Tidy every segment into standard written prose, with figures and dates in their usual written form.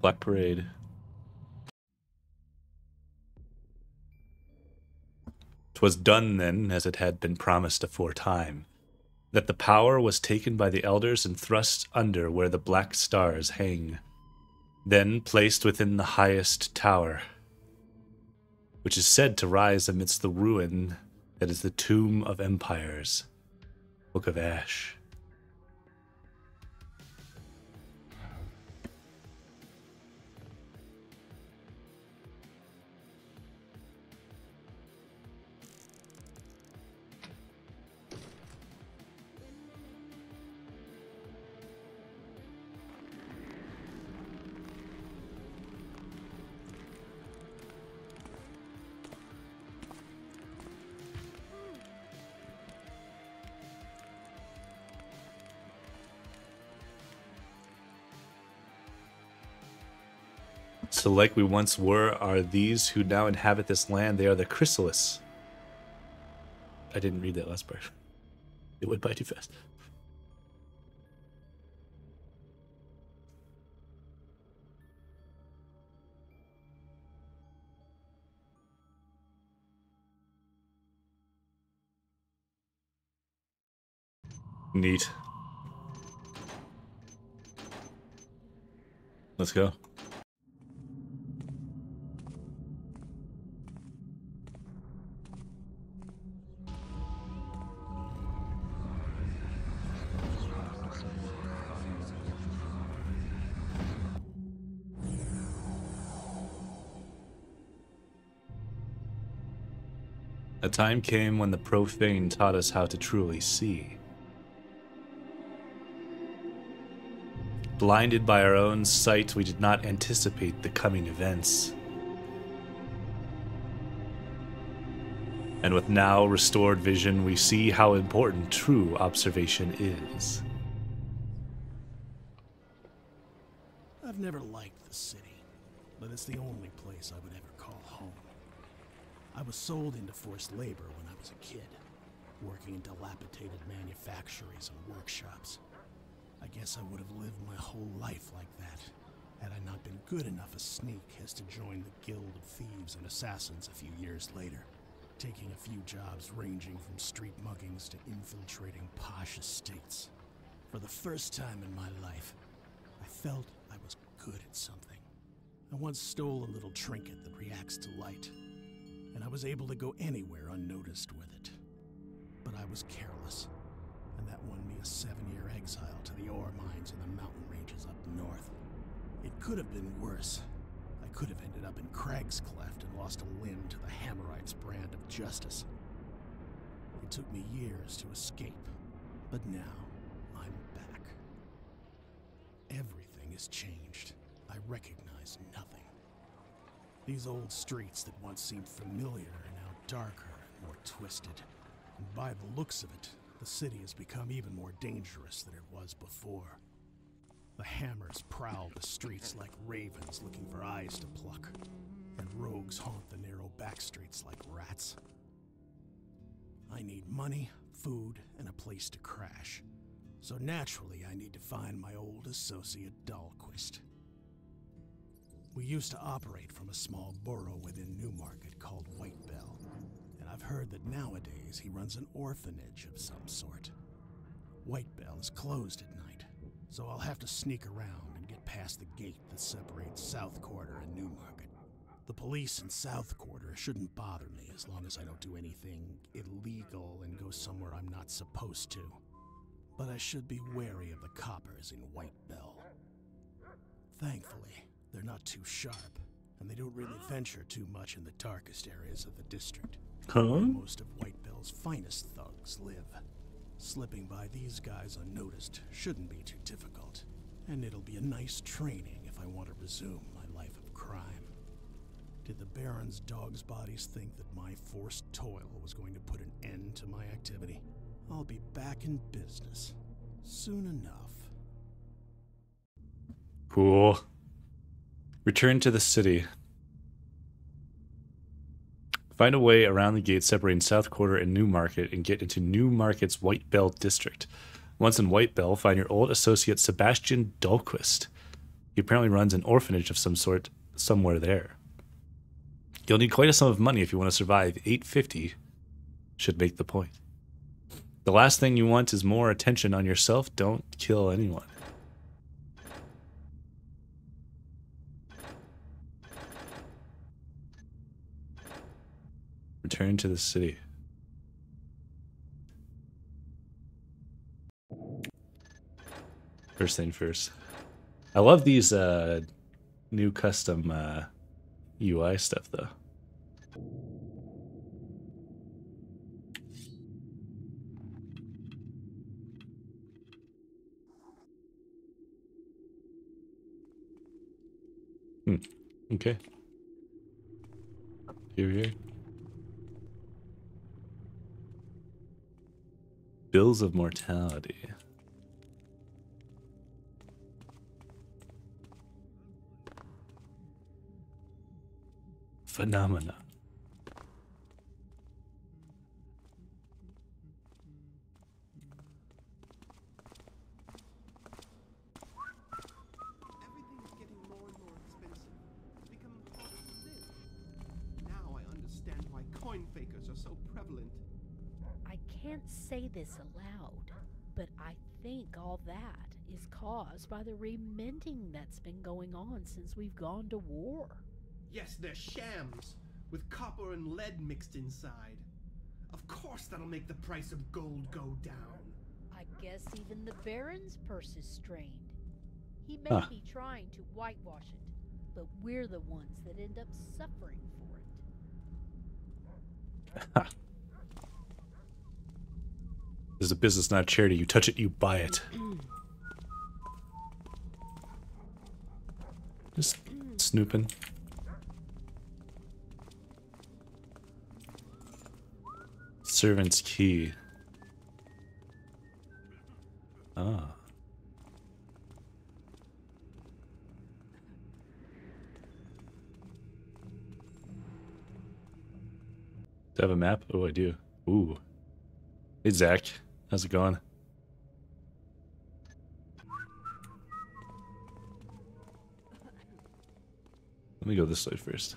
Black Parade. 'Twas done then, as it had been promised aforetime, that the power was taken by the elders and thrust under where the black stars hang, then placed within the highest tower, which is said to rise amidst the ruin that is the tomb of empires. Book of Ash. So like we once were are these who now inhabit this land. They are the Chrysalis. I didn't read that last part. It went by too fast. Neat. Let's go. A time came when the profane taught us how to truly see. Blinded by our own sight, we did not anticipate the coming events. And with now restored vision, we see how important true observation is. I've never liked the city, but it's the only place I would ever call home. I was sold into forced labor when I was a kid, working in dilapidated manufactories and workshops. I guess I would have lived my whole life like that, had I not been good enough a sneak as to join the Guild of Thieves and Assassins a few years later, taking a few jobs ranging from street muggings to infiltrating posh estates. For the first time in my life, I felt I was good at something. I once stole a little trinket that reacts to light, and I was able to go anywhere unnoticed with it. But I was careless, and that won me a 7-year exile to the ore mines in the mountain ranges up north. It could have been worse. I could have ended up in Crag's Cleft and lost a limb to the Hammerites' brand of justice. It took me years to escape, but now I'm back. Everything has changed. I recognize nothing. These old streets that once seemed familiar are now darker and more twisted. And by the looks of it, the city has become even more dangerous than it was before. The hammers prowl the streets like ravens looking for eyes to pluck, and rogues haunt the narrow back streets like rats. I need money, food, and a place to crash. So naturally, I need to find my old associate Dahlquist. We used to operate from a small borough within Newmarket called Whitebell, and I've heard that nowadays he runs an orphanage of some sort. Whitebell is closed at night, so I'll have to sneak around and get past the gate that separates South Quarter and Newmarket. The police in South Quarter shouldn't bother me as long as I don't do anything illegal and go somewhere I'm not supposed to. But I should be wary of the coppers in Whitebell. Thankfully, they're not too sharp, and they don't really venture too much in the darkest areas of the district, where most of Whitebell's finest thugs live. Slipping by these guys unnoticed shouldn't be too difficult, and it'll be a nice training if I want to resume my life of crime. Did the Baron's dog's bodies think that my forced toil was going to put an end to my activity? I'll be back in business soon enough. Cool. Return to the city. Find a way around the gate separating South Quarter and Newmarket and get into Newmarket's Whitebell district. Once in Whitebell, find your old associate Sebastian Dahlquist. He apparently runs an orphanage of some sort somewhere there. You'll need quite a sum of money if you want to survive. 850 should make the point. The last thing you want is more attention on yourself. Don't kill anyone. Return to the city. First thing first. I love these new custom UI stuff though. Okay. Here. Bills of mortality. Phenomena. Everything's getting more and more expensive. It's becoming harder to live. Now I understand why coin fakers are so prevalent. I can't say this aloud, but I think all that is caused by the reminting that's been going on since we've gone to war. Yes, they're shams, with copper and lead mixed inside. Of course that'll make the price of gold go down. I guess even the Baron's purse is strained. He may be trying to whitewash it, but we're the ones that end up suffering for it. This is a business, not a charity. You touch it, you buy it. Just snooping. Servant's key. Ah. Do I have a map? Oh, I do. Ooh. Hey, Zach. How's it going? Let me go this way first.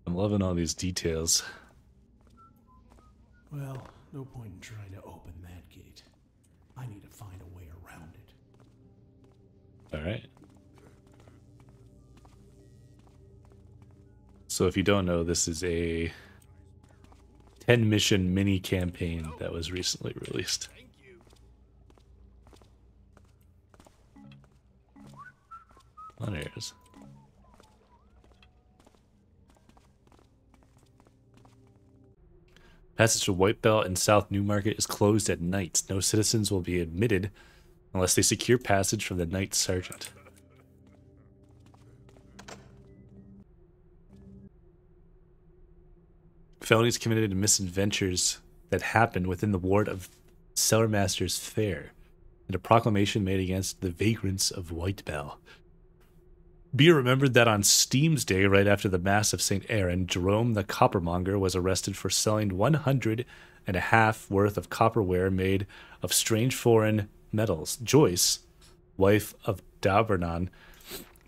I'm loving all these details. Well, no point in trying to open that gate. I need to find a way around it. Alright. So if you don't know, this is a 10 mission mini campaign that was recently released. Honors. Passage to White Bell and South Newmarket is closed at night. No citizens will be admitted unless they secure passage from the Night Sergeant. Felonies committed and misadventures that happened within the ward of Cellarmaster's Fair, and a proclamation made against the vagrants of White Bell. Be remembered that on Steam's Day, right after the Mass of St. Aaron, Jerome the Coppermonger was arrested for selling 150 worth of copperware made of strange foreign metals. Joyce, wife of Daubernon,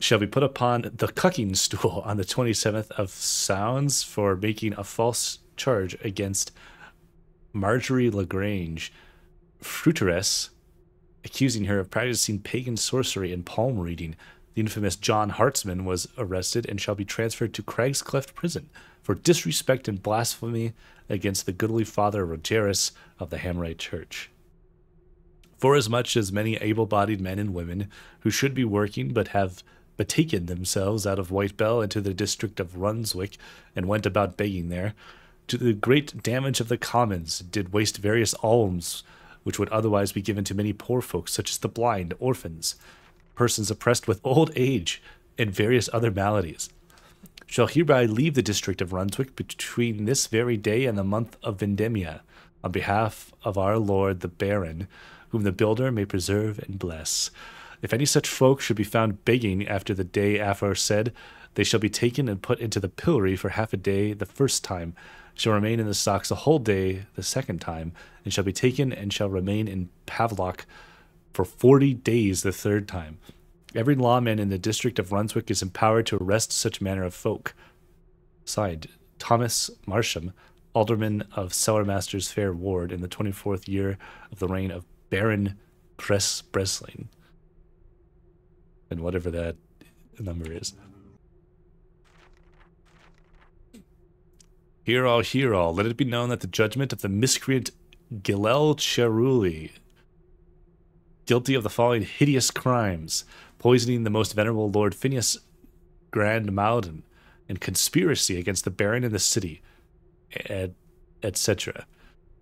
shall be put upon the cucking stool on the 27th of Sounds for making a false charge against Marjorie Lagrange, fruiteress, accusing her of practicing pagan sorcery and palm reading. The infamous John Hartzman was arrested and shall be transferred to Craig's Cleft Prison for disrespect and blasphemy against the goodly Father Rogerus of the Hammerite Church. Forasmuch as many able-bodied men and women who should be working but have betaken themselves out of White Bell into the district of Runswick and went about begging there, to the great damage of the commons, did waste various alms which would otherwise be given to many poor folks, such as the blind, orphans, persons oppressed with old age, and various other maladies, shall hereby leave the district of Runswick between this very day and the month of Vendemia, on behalf of our Lord the Baron, whom the Builder may preserve and bless. If any such folk should be found begging after the day aforesaid, they shall be taken and put into the pillory for half a day the first time, shall remain in the stocks a whole day the second time, and shall be taken and shall remain in Pavlok for 40 days the third time. Every lawman in the district of Runswick is empowered to arrest such manner of folk. Signed, Thomas Marsham, Alderman of Cellarmaster's Fair Ward, in the 24th year of the reign of Baron Bresling. And whatever that number is. Hear all, let it be known that the judgment of the miscreant Gilel Cheruli, guilty of the following hideous crimes: poisoning the most venerable Lord Phineas Grand Malden, and conspiracy against the Baron in the city, etc.,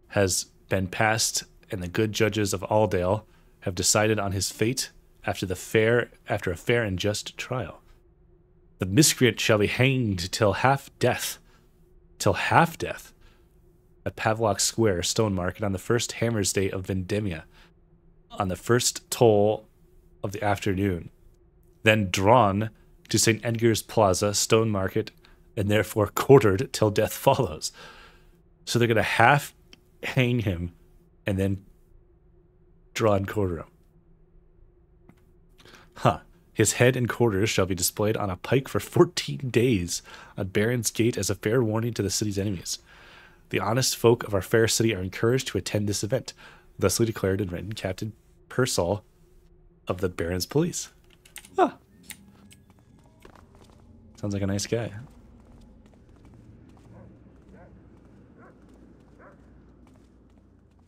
has been passed, and the good judges of Aldale have decided on his fate after a fair and just trial. The miscreant shall be hanged till half death, at Pavlok Square, Stone Market, on the first Hammer's Day of Vendemia, on the first toll of the afternoon, then drawn to St. Edgar's Plaza, Stone Market, and therefore quartered till death follows. So they're going to half hang him and then draw and quarter him. His head and quarters shall be displayed on a pike for 14 days on Baron's Gate as a fair warning to the city's enemies. The honest folk of our fair city are encouraged to attend this event. Thusly declared and written, Captain Pearsall of the Baron's Police. Sounds like a nice guy.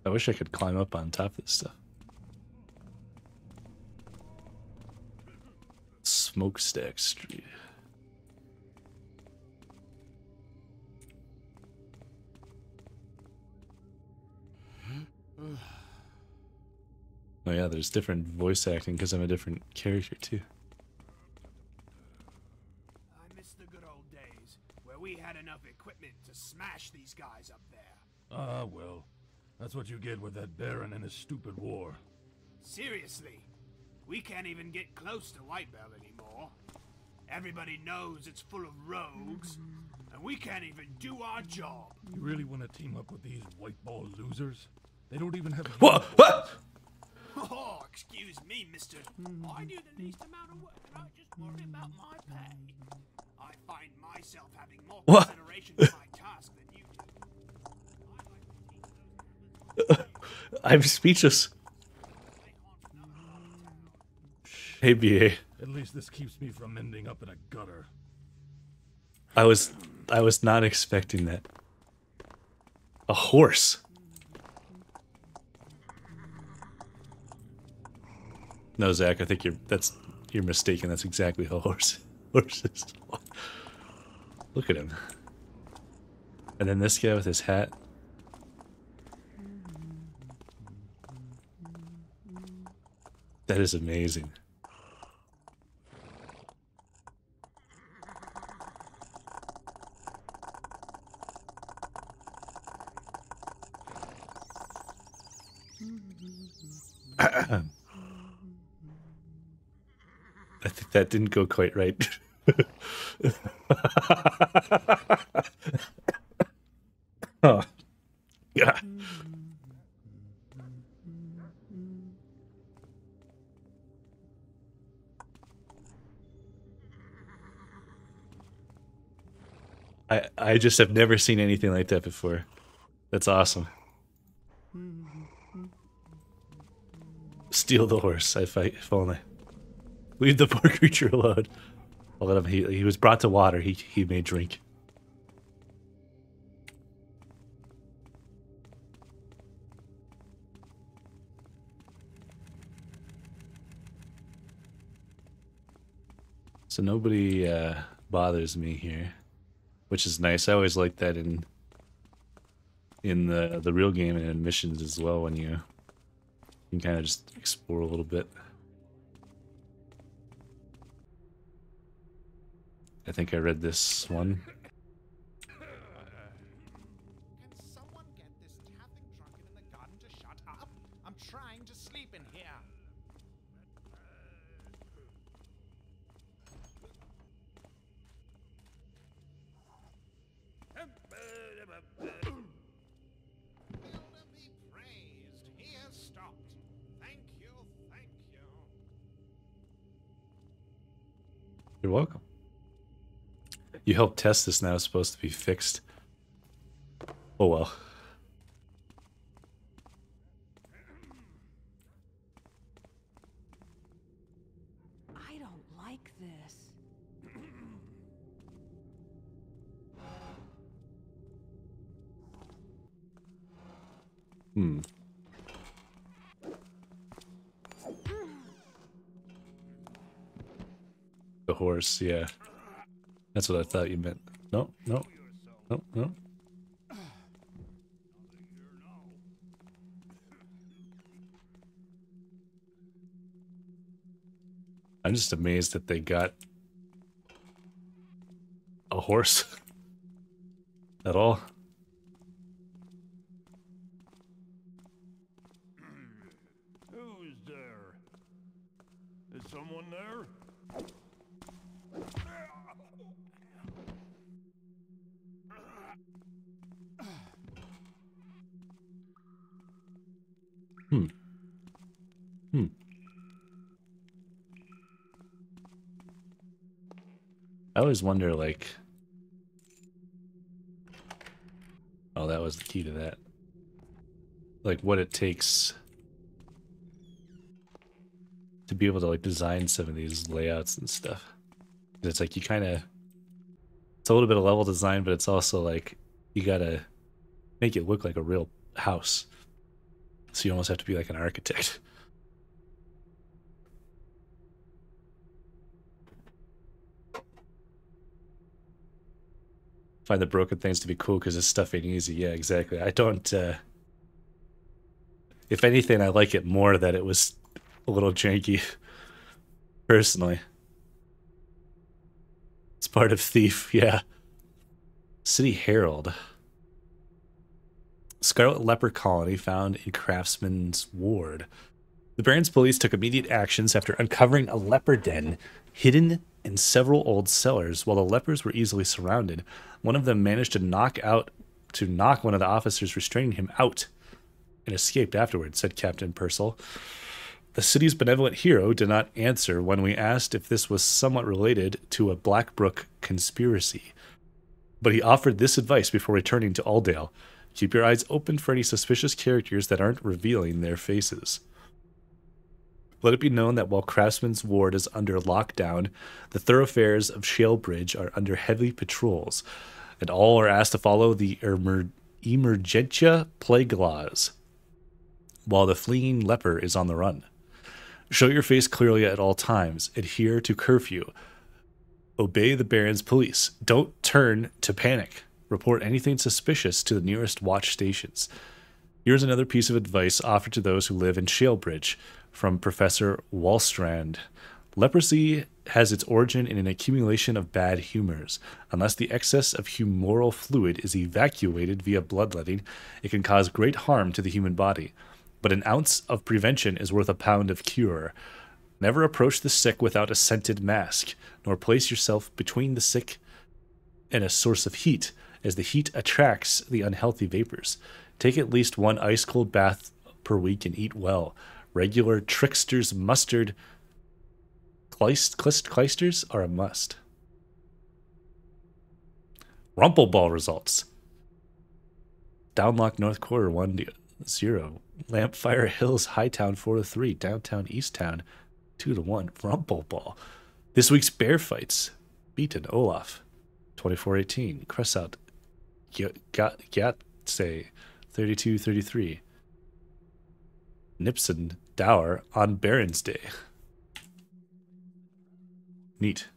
I wish I could climb up on top of this stuff. Smokestack Street. Oh yeah, there's different voice acting because I'm a different character too. I miss the good old days where we had enough equipment to smash these guys up there. Ah, well. That's what you get with that Baron and his stupid war. Seriously, we can't even get close to Whitebell anymore. Everybody knows it's full of rogues, and we can't even do our job. You really want to team up with these white ball losers? They don't even have... What? Oh, excuse me, mister. I do the least amount of work, and I just worry about my pay. I find myself having more What? consideration for my task than you do. I'm speechless. Hey, BA. At least this keeps me from ending up in a gutter. I was not expecting that. A horse. No, Zach, I think you're mistaken. That's exactly how horses. Look at him. And then this guy with his hat. That is amazing. I think that didn't go quite right. Oh, yeah. I just have never seen anything like that before. That's awesome. Steal the horse. I fight if only. Leave the poor creature alone. I'll let him. He was brought to water. He may drink. So nobody bothers me here, which is nice. I always like that in the real game and in missions as well, when you can kind of just explore a little bit. I think I read this one. Can someone get this tapping drunken in the garden to shut up? I'm trying to sleep in here. You're welcome. You helped test this now. It's supposed to be fixed. Oh well. I don't like this. Hmm. The horse, yeah. That's what I thought you meant. No, no, no, no. I'm just amazed that they got a horse at all. Who's there? Is someone there? Hmm. Hmm. I always wonder, like... Oh, that was the key to that. Like, what it takes to be able to, like, design some of these layouts and stuff. It's like, you kind of... It's a little bit of level design, but it's also, like, you gotta make it look like a real house. So you almost have to be like an architect. Find the broken things to be cool because this stuff ain't easy. Yeah, exactly. I don't, if anything, I like it more that it was a little janky, personally. It's part of Thief, yeah. City Herald. Scarlet Leper Colony found in Craftsman's Ward. The Baron's police took immediate actions after uncovering a leper den hidden in several old cellars. While the lepers were easily surrounded, one of them managed to knock one of the officers restraining him out and escaped afterwards, said Captain Purcell. The city's benevolent hero did not answer when we asked if this was somewhat related to a Blackbrook conspiracy. But he offered this advice before returning to Aldale. Keep your eyes open for any suspicious characters that aren't revealing their faces. Let it be known that while Craftsman's Ward is under lockdown, the thoroughfares of Shalebridge are under heavy patrols, and all are asked to follow the Emergentia plague laws, while the fleeing leper is on the run. Show your face clearly at all times. Adhere to curfew. Obey the Baron's police. Don't turn to panic. Report anything suspicious to the nearest watch stations. Here's another piece of advice offered to those who live in Shalebridge from Professor Wallstrand. Leprosy has its origin in an accumulation of bad humors. Unless the excess of humoral fluid is evacuated via bloodletting, it can cause great harm to the human body. But an ounce of prevention is worth a pound of cure. Never approach the sick without a scented mask, nor place yourself between the sick and a source of heat, as the heat attracts the unhealthy vapors. Take at least one ice-cold bath per week and eat well. Regular trickster's mustard clysters are a must. Rumpleball results. Downlock North Quarter 1-0. Lampfire Hills Hightown 4-3. Downtown Easttown 2-1. Rumpleball. This week's bear fights. Beaten Olaf 24-18. Cressout Gatse 32-33. Nipson Dower on Baron's Day. Neat.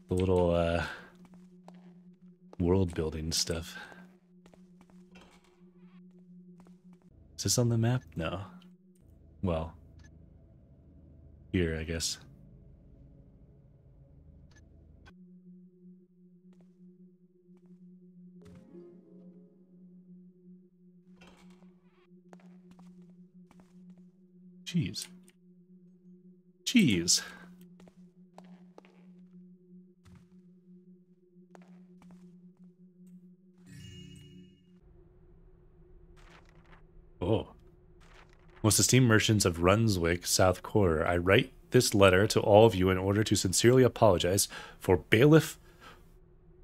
The little world building stuff. Is this on the map? No. Well, here, I guess. Cheese. Cheese. Oh. Most esteemed merchants of Runswick, South Quarter, I write this letter to all of you in order to sincerely apologize for Bailiff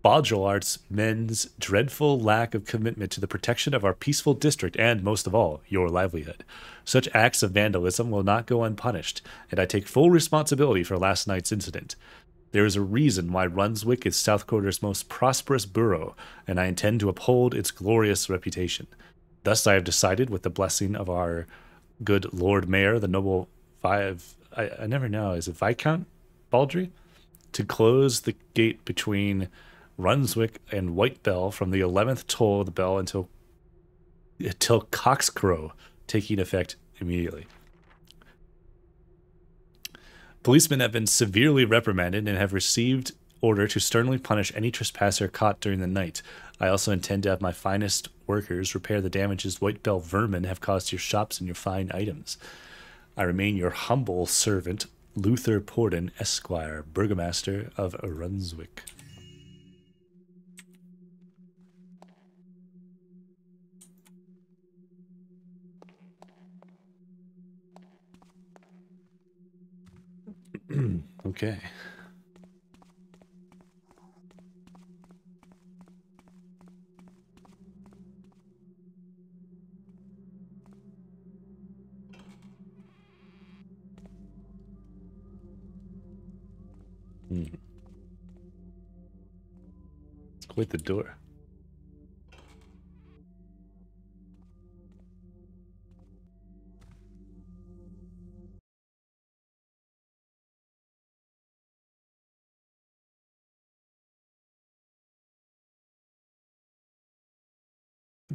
Baugelart's men's dreadful lack of commitment to the protection of our peaceful district and, most of all, your livelihood. Such acts of vandalism will not go unpunished, and I take full responsibility for last night's incident. There is a reason why Runswick is South Quarter's most prosperous borough, and I intend to uphold its glorious reputation. Thus I have decided, with the blessing of our good Lord Mayor, the noble I never know, is it Viscount Baldry? To close the gate between Runswick and White Bell from the 11th toll of the bell until cockscrow, taking effect immediately. Policemen have been severely reprimanded and have received order to sternly punish any trespasser caught during the night. I also intend to have my finest workers repair the damages White Bell vermin have caused your shops and your fine items. I remain your humble servant, Luther Porden, Esquire, Burgomaster of Runswick. Okay. It's quite the door.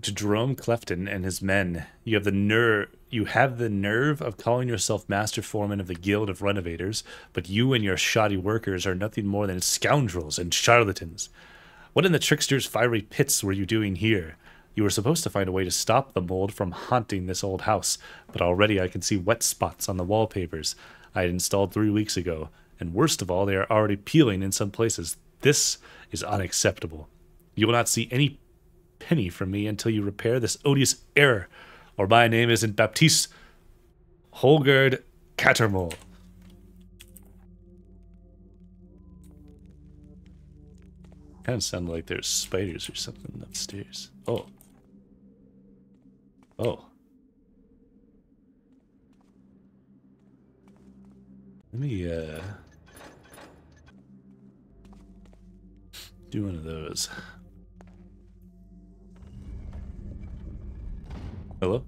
To Jerome Clefton and his men, you have the nerve of calling yourself master foreman of the Guild of Renovators, but you and your shoddy workers are nothing more than scoundrels and charlatans. What in the trickster's fiery pits were you doing here? You were supposed to find a way to stop the mold from haunting this old house, but already I can see wet spots on the wallpapers I had installed 3 weeks ago, and worst of all, they are already peeling in some places. This is unacceptable. You will not see any penny from me until you repair this odious error, or my name isn't Baptiste Holgard Cattermole. Kind of sounded like there's spiders or something upstairs. Oh. Oh. Let me, do one of those. Hello?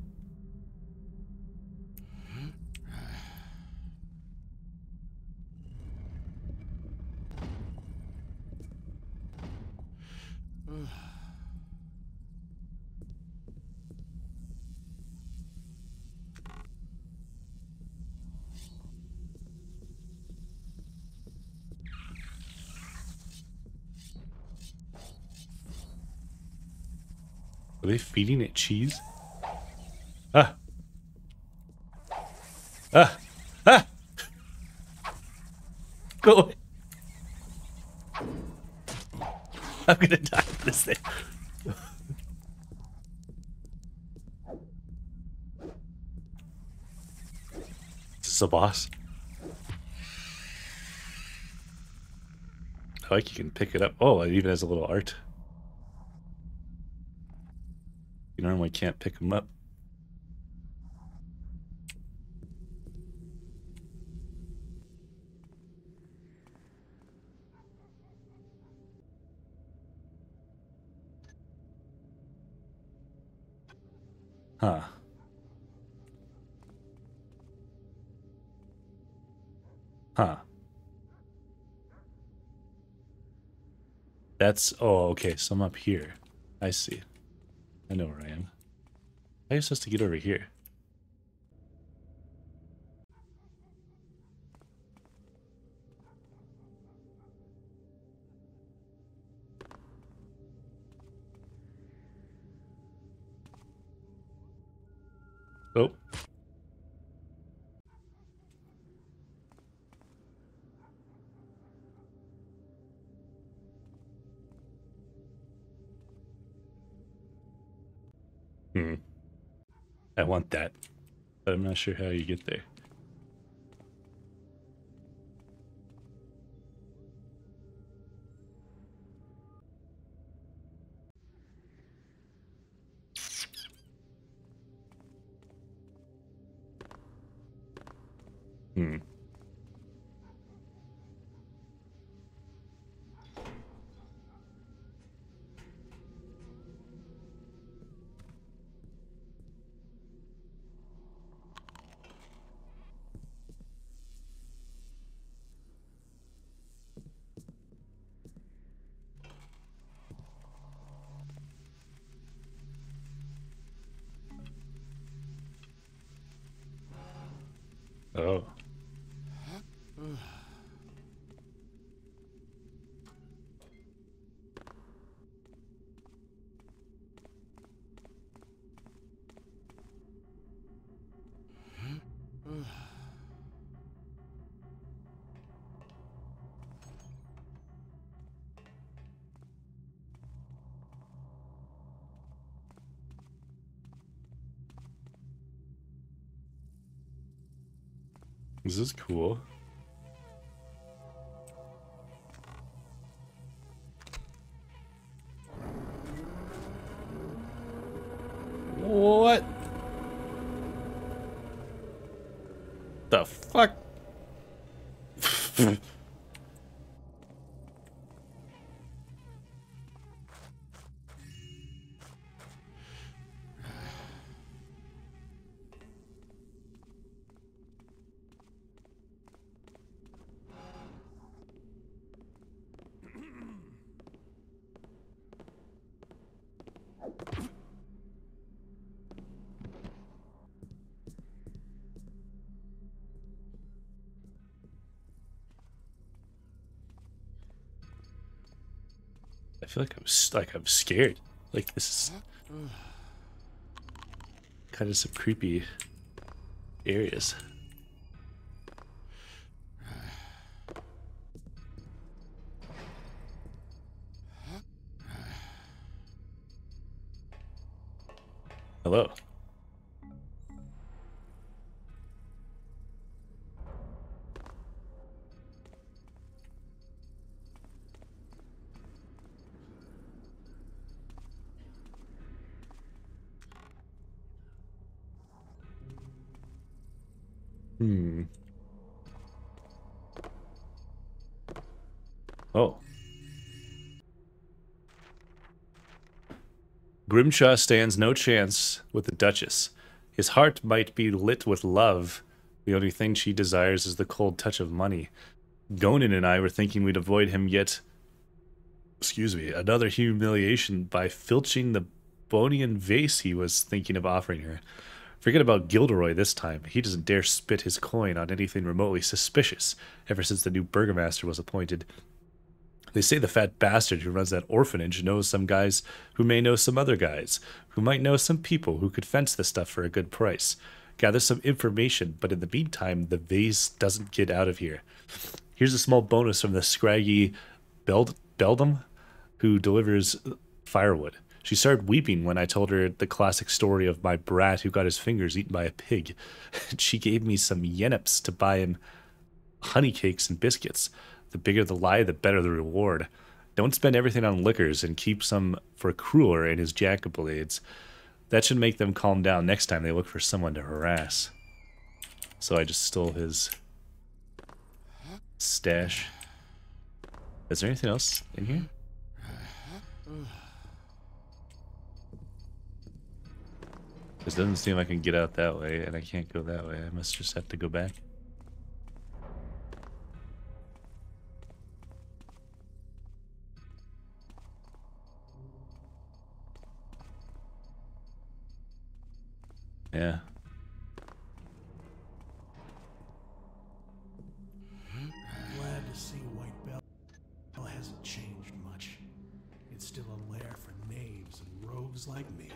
Are they feeding it cheese? Ah! Ah! Ah! Go away! I'm gonna die for this thing. Is this a boss? I like you can pick it up. Oh, it even has a little art. You normally can't pick them up. Huh. Huh. That's... Oh, okay, so I'm up here. I see. I know where I am. How are you supposed to get over here? Oh. I want that. but I'm not sure how you get there. Hmm. Oh. This is cool. What? The fuck? I feel like I'm scared. Like this is kind of some creepy areas. Hello. Oh. Grimshaw stands no chance with the Duchess. His heart might be lit with love. The only thing she desires is the cold touch of money. Gonan and I were thinking we'd avoid him yet. Excuse me, another humiliation by filching the Bonian vase he was thinking of offering her. Forget about Gilderoy this time. He doesn't dare spit his coin on anything remotely suspicious ever since the new burgomaster was appointed. They say the fat bastard who runs that orphanage knows some guys who may know some other guys, who might know some people who could fence the stuff for a good price. Gather some information, but in the meantime, the vase doesn't get out of here. Here's a small bonus from the scraggy Beldam, who delivers firewood. She started weeping when I told her the classic story of my brat who got his fingers eaten by a pig. She gave me some yennips to buy him honey cakes and biscuits. The bigger the lie, the better the reward. Don't spend everything on liquors and keep some for Crueler and his Jacobblades. That should make them calm down next time they look for someone to harass. So I just stole his stash. Is there anything else in here? This doesn't seem like I can get out that way, and I can't go that way. I must just have to go back. Yeah. Glad to see White Bell hasn't changed much. It's still a lair for knaves and rogues like me.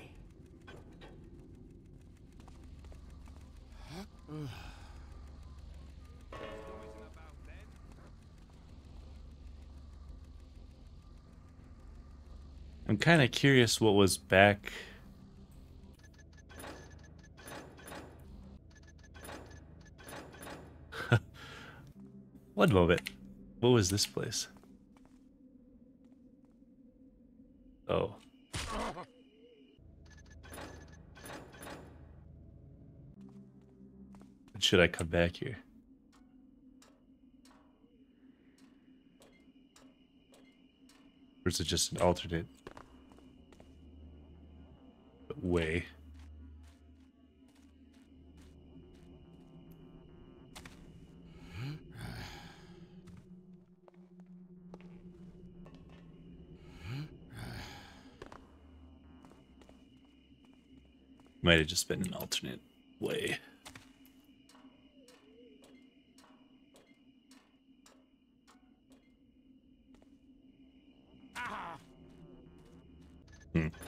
I'm kind of curious what was back One moment. What was this place? Oh. Should I come back here? Or is it just an alternate way? Might have just been an alternate way.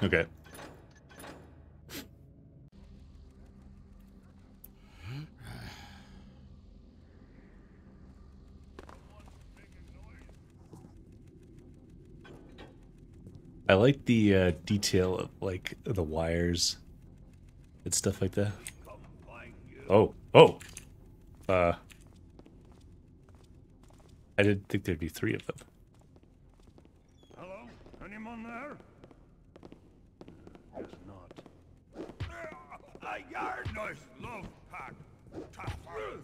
Okay. I like the detail of like the wires and stuff like that. Oh, oh. I didn't think there'd be 3 of them. Hello? Anyone there? Guess not. A yard nice love pack. Tougher.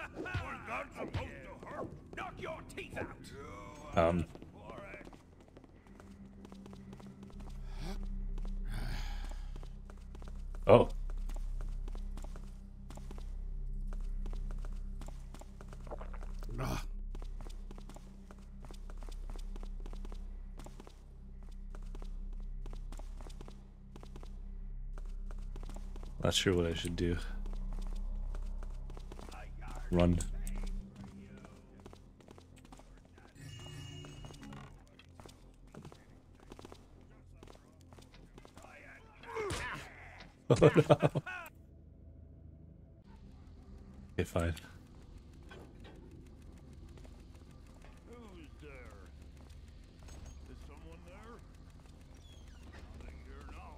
Was that supposed to hurt? Knock your teeth out. Oh. Not sure what I should do. Run. Oh no. Okay, fine. Who's there? Is someone there? Nothing here now.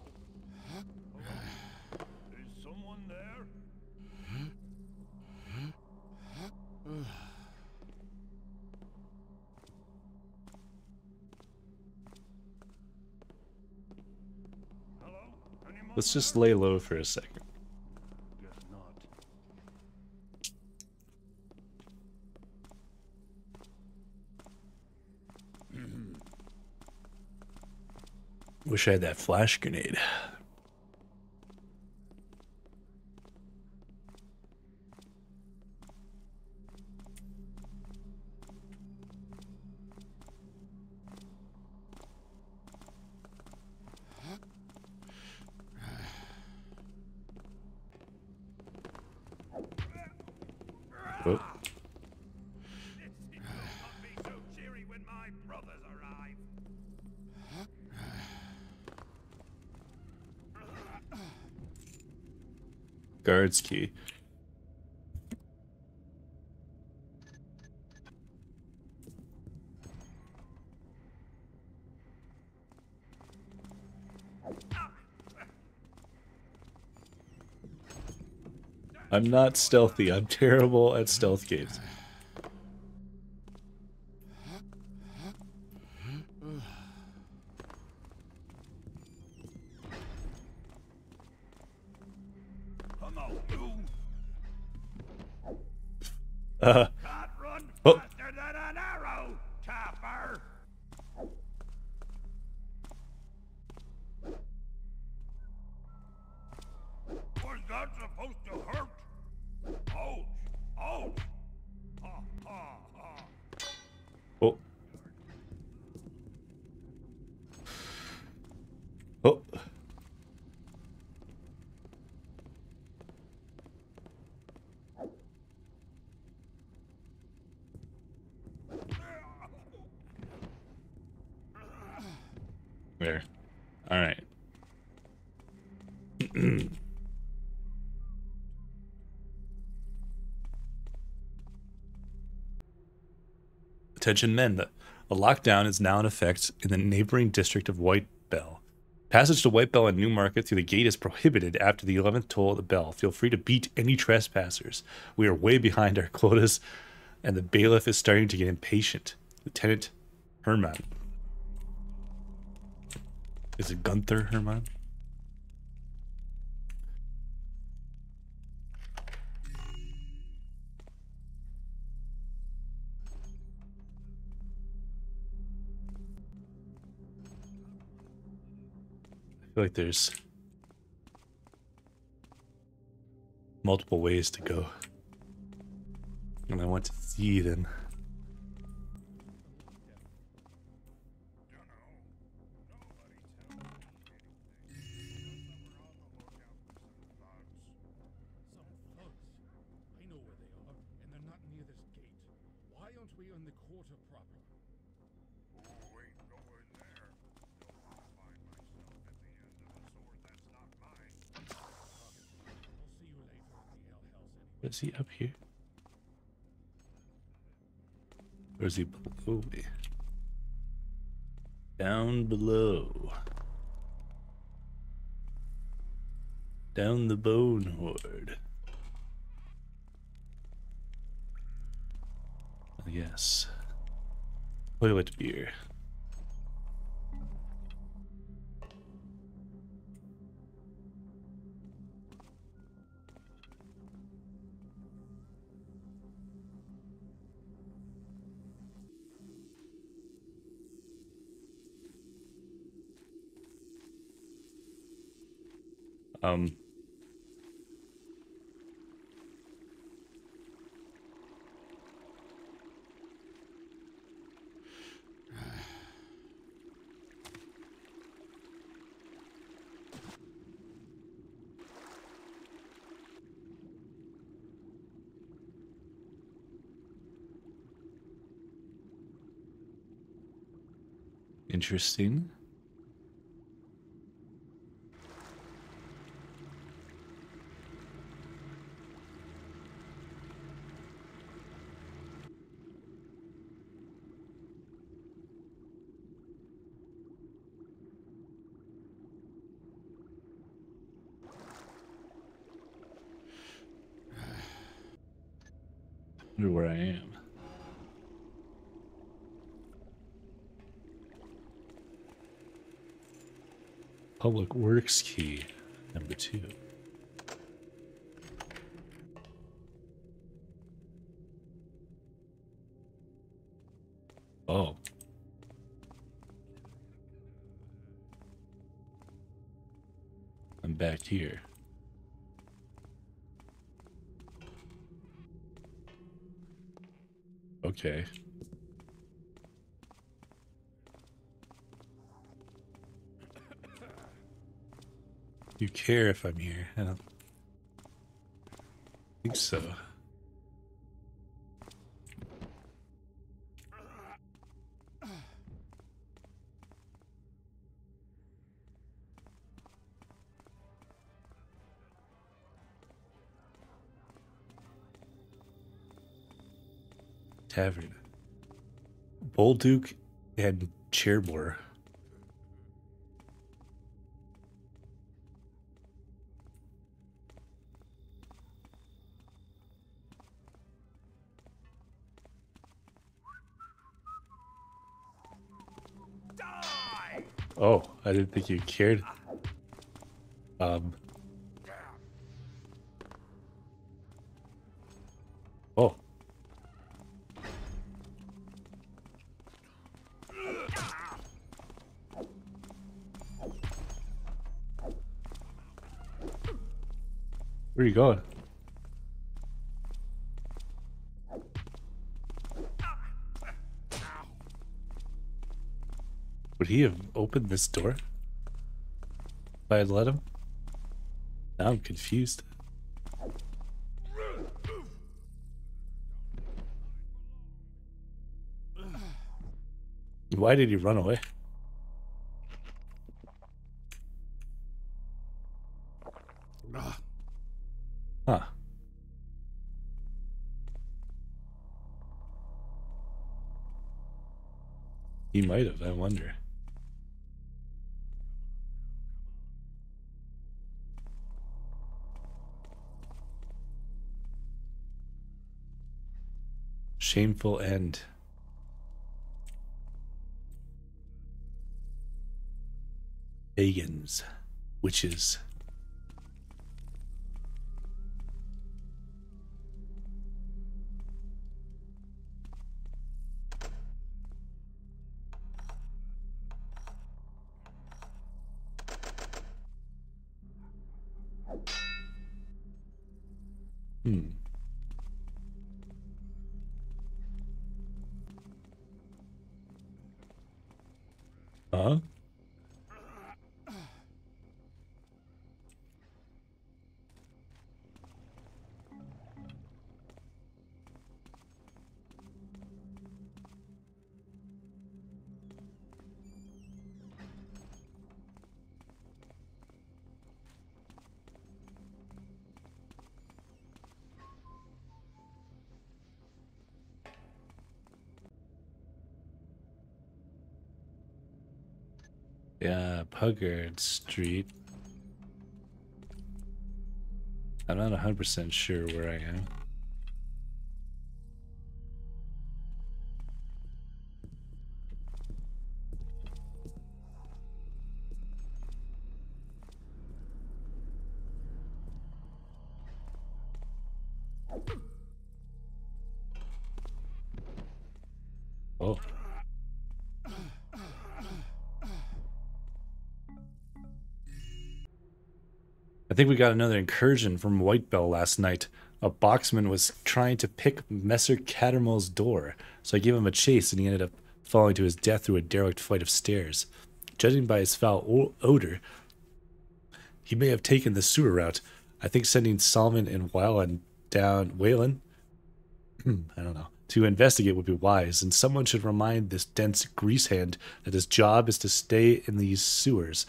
Hello? Is someone there? Hello? Anyone Let's just there? lay low for a second. Guess not. Wish I had that flash grenade. Oh. It will not be so cheery when my brothers arrive. Guards key. I'm not stealthy. I'm terrible at stealth games. Come on, you. Uh, Can't run Oh. faster than an arrow, Tapper. Was that supposed to hurt? Ouch! Ouch! Ha ha ha! oh. Oh. There. All right. Attention men, the lockdown is now in effect in the neighboring district of White Bell. Passage to White Bell and Newmarket through the gate is prohibited after the 11th toll of the bell. Feel free to beat any trespassers. We are way behind our quotas, and the bailiff is starting to get impatient. Lieutenant Herman. Is it Gunther Herman? I feel like there's multiple ways to go. And I want to see them. Is he up here? Or is he below me? Down below. Down the bone horde. Yes. Toilet beer. Interesting. I wonder where I am. Public Works key, number 2. Oh. I'm back here. Okay. You care if I'm here? I don't think so. Tavern. Bolduc and Cherbourg. Oh, I didn't think you cared. Oh. Where are you going? Would he have opened this door? If I had let him? Now I'm confused. Why did he run away? Huh. He might have, I wonder. Shameful end. Pagans. Witches. Huh? Yeah, Puggard Street. I'm not 100% sure where I am. Oh. I think we got another incursion from Whitebell last night. A boxman was trying to pick Messer Cattermole's door, so I gave him a chase and he ended up falling to his death through a derelict flight of stairs. Judging by his foul odor, he may have taken the sewer route. I think sending Solomon and Whalen down I don't know, to investigate would be wise, and someone should remind this dense greasehand that his job is to stay in these sewers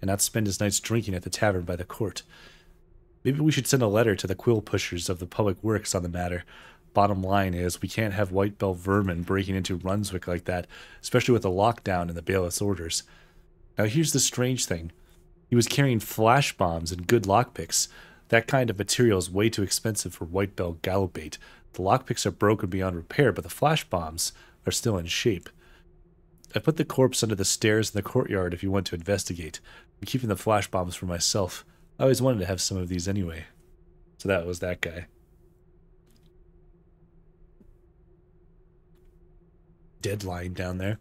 and not spend his nights drinking at the tavern by the court. Maybe we should send a letter to the quill pushers of the public works on the matter. Bottom line is, we can't have Whitebell vermin breaking into Runswick like that, especially with the lockdown and the bailiff's orders. Now here's the strange thing. He was carrying flash bombs and good lockpicks. That kind of material is way too expensive for Whitebell gallowbait. The lockpicks are broken beyond repair, but the flash bombs are still in shape. I put the corpse under the stairs in the courtyard if you want to investigate. I'm keeping the flash bombs for myself. I always wanted to have some of these anyway. So that was that guy. Deadline down there.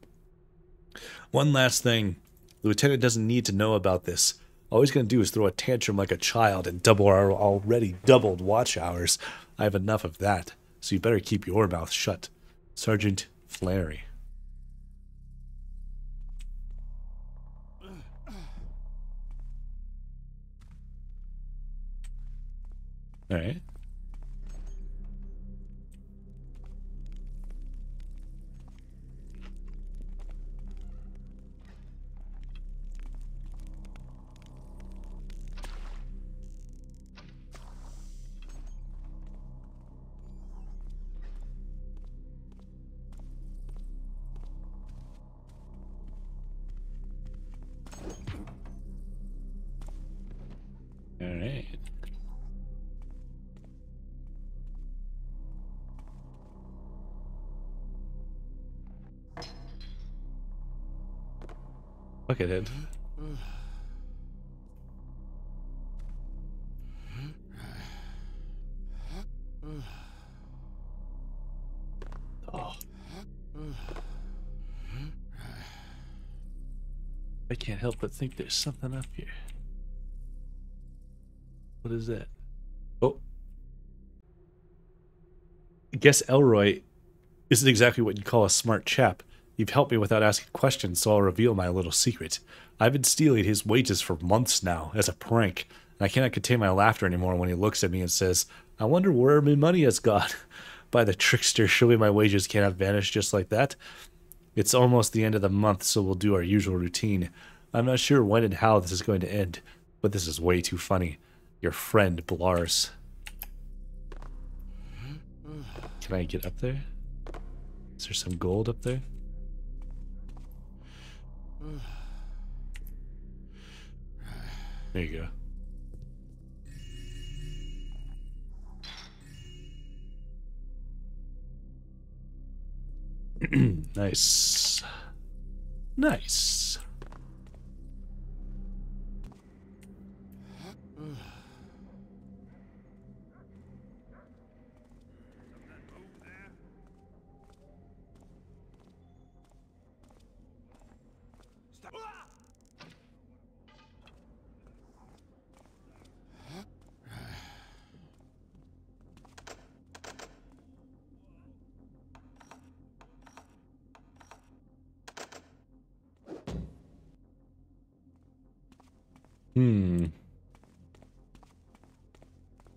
One last thing. The lieutenant doesn't need to know about this. All he's going to do is throw a tantrum like a child and double our already doubled watch hours. I have enough of that, so you better keep your mouth shut. Sergeant Flannery. All right. All right. Buckethead. Oh. I can't help but think there's something up here. What is that? Oh. I guess Elroy isn't exactly what you'd call a smart chap. You've helped me without asking questions, so I'll reveal my little secret. I've been stealing his wages for months now, as a prank, and I cannot contain my laughter anymore when he looks at me and says, I wonder where my money has gone. By the trickster, surely my wages cannot vanish just like that. It's almost the end of the month, so we'll do our usual routine. I'm not sure when and how this is going to end, but this is way too funny. Your friend, Blars. Can I get up there? Is there some gold up there? There you go. Nice. Nice.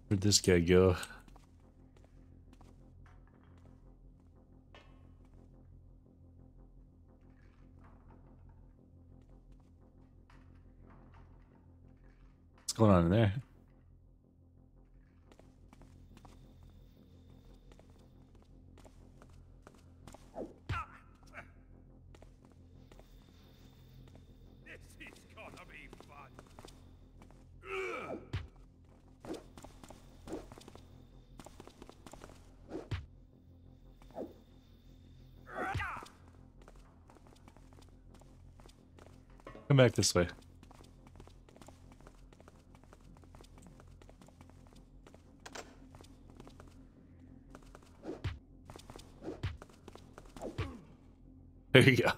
Where'd this guy go? What's going on in there? This is gonna be fun. Come back this way. There you go.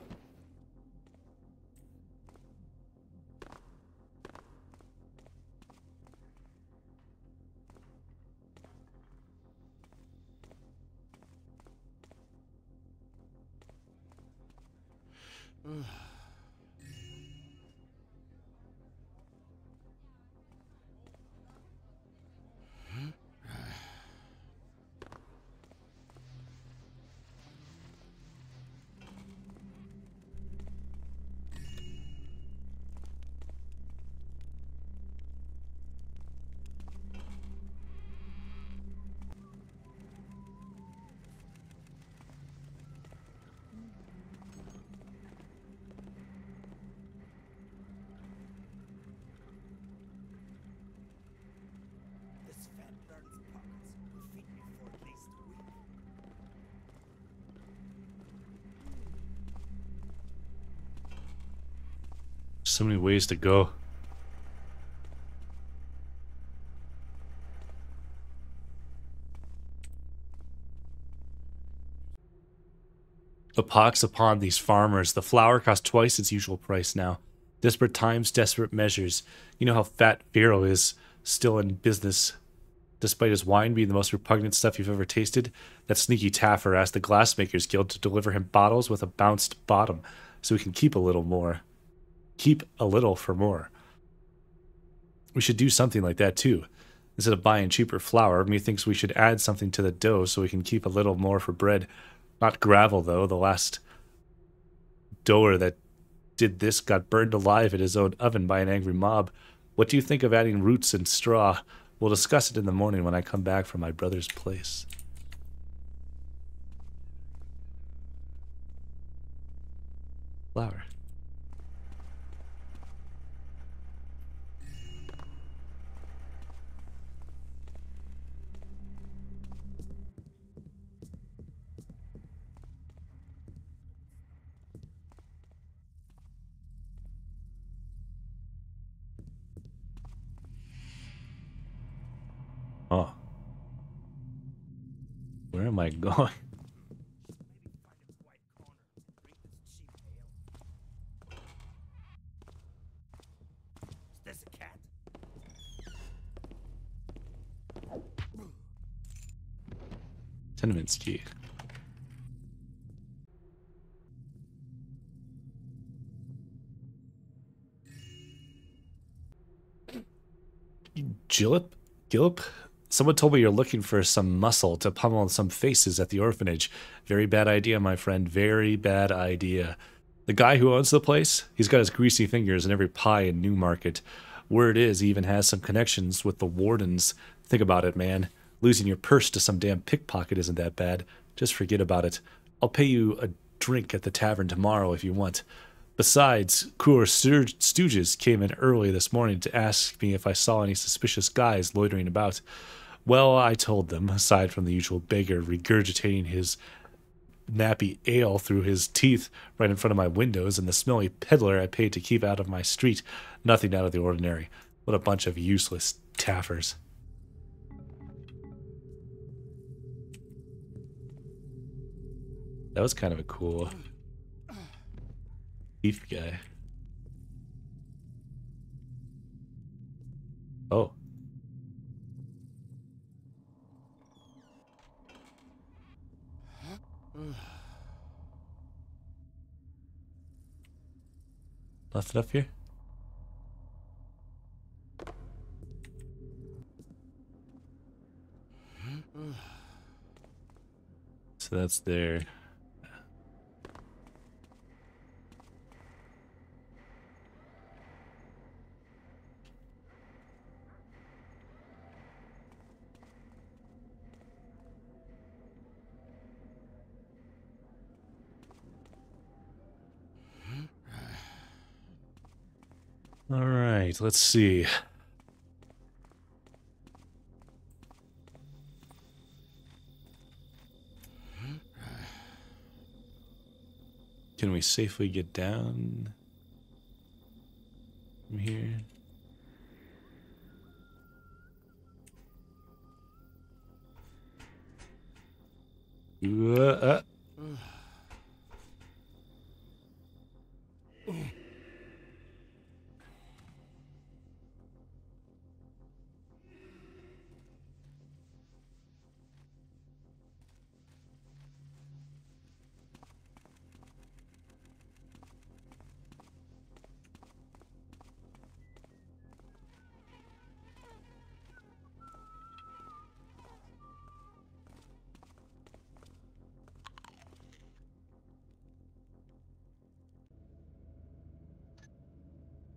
This fat bird's pockets will feed me for at least a week. So many ways to go. A pox upon these farmers. The flour costs twice its usual price now. Desperate times, desperate measures. You know how fat Pharaoh is still in business. Despite his wine being the most repugnant stuff you've ever tasted, that sneaky Taffer asked the Glassmakers Guild to deliver him bottles with a bounced bottom so he can keep a little more. Keep a little for more. We should do something like that too. Instead of buying cheaper flour, methinks we should add something to the dough so we can keep a little more for bread. Not gravel, though. The last dougher that did this got burned alive in his own oven by an angry mob. What do you think of adding roots and straw? We'll discuss it in the morning when I come back from my brother's place. Flour. Oh. Where am I going? Is this a cat? Tenements key. Gillip? Someone told me you're looking for some muscle to pummel some faces at the orphanage. Very bad idea, my friend. Very bad idea. The guy who owns the place, he's got his greasy fingers in every pie in Newmarket. Word is, he even has some connections with the wardens. Think about it, man. Losing your purse to some damn pickpocket isn't that bad. Just forget about it. I'll pay you a drink at the tavern tomorrow if you want. Besides, Coeur Stooges came in early this morning to ask me if I saw any suspicious guys loitering about. Well, I told them, aside from the usual beggar regurgitating his nappy ale through his teeth right in front of my windows, and the smelly peddler I paid to keep out of my street. Nothing out of the ordinary. What a bunch of useless taffers. That was kind of a cool thief guy. Oh. Left it up here? So that's there. All right, let's see. Can we safely get down from here?